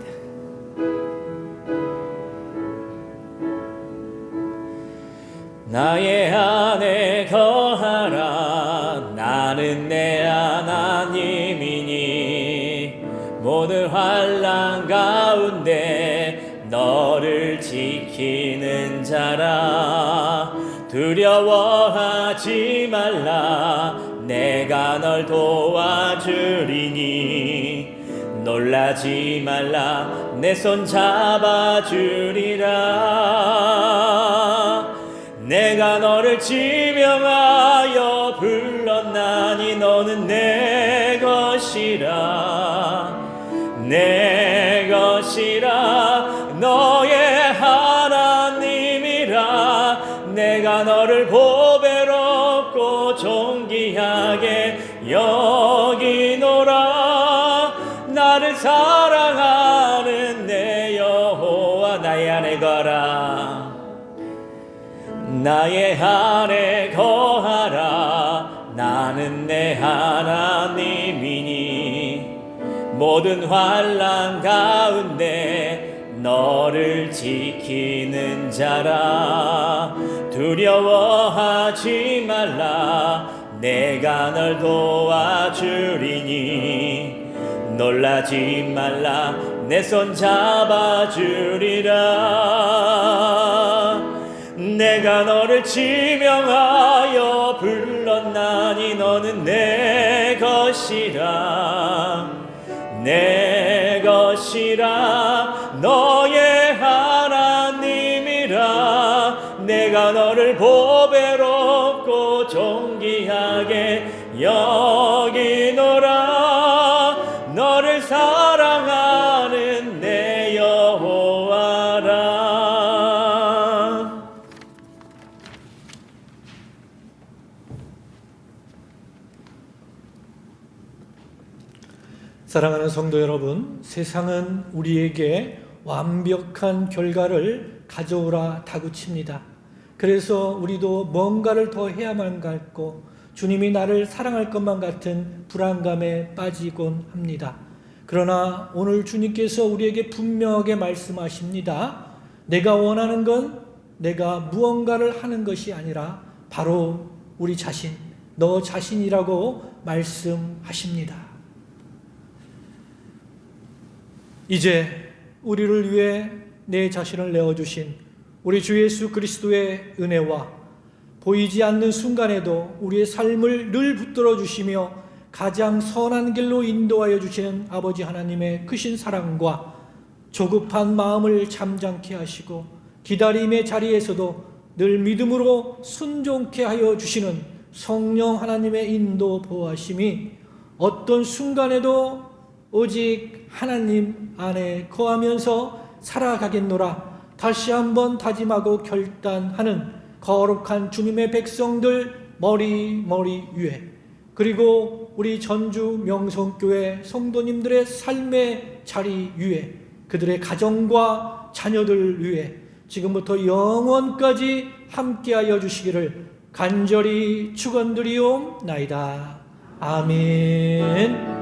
나의 안에 거하라 나는 내 하나님이니 모든 환난 가운데 너를 지키는 자라 두려워하지 말라 내가 널 도와주리니 놀라지 말라 내 손 잡아주리라 내가 너를 지명하여 불렀나니 너는 내 것이라 내 것이라 너의 하나님이라 내가 너를 보배롭고 존귀하게 여기노라 나를 사랑하는 내 여호와 나의 안에 거하라 나의 안에 거하라 나는 내 하나님이니 모든 환난 가운데 너를 지키는 자라 두려워하지 말라 내가 널 도와주리니 놀라지 말라 내 손 잡아주리라. 내가 너를 지명하여 불렀나니 너는 내 것이라. 내 것이라 너의 하나님이라. 내가 너를 보배롭고 존귀하게 여기노라. 너를 사랑하는 내 여호와라. 사랑하는 성도 여러분, 세상은 우리에게 완벽한 결과를 가져오라 다구칩니다. 그래서 우리도 뭔가를 더 해야만 같고 주님이 나를 사랑할 것만 같은 불안감에 빠지곤 합니다. 그러나 오늘 주님께서 우리에게 분명하게 말씀하십니다. 내가 원하는 건 내가 무언가를 하는 것이 아니라 바로 우리 자신, 너 자신이라고 말씀하십니다. 이제 우리를 위해 내 자신을 내어주신 우리 주 예수 그리스도의 은혜와 보이지 않는 순간에도 우리의 삶을 늘 붙들어 주시며 가장 선한 길로 인도하여 주시는 아버지 하나님의 크신 사랑과 조급한 마음을 잠잠케 하시고 기다림의 자리에서도 늘 믿음으로 순종케 하여 주시는 성령 하나님의 인도 보호하심이 어떤 순간에도 오직 하나님 안에 거하면서 살아가겠노라 다시 한번 다짐하고 결단하는 거룩한 주님의 백성들 머리 위에, 그리고 우리 전주 명성교회 성도님들의 삶의 자리 위에, 그들의 가정과 자녀들 위에 지금부터 영원까지 함께하여 주시기를 간절히 축원드리옵나이다. 아멘.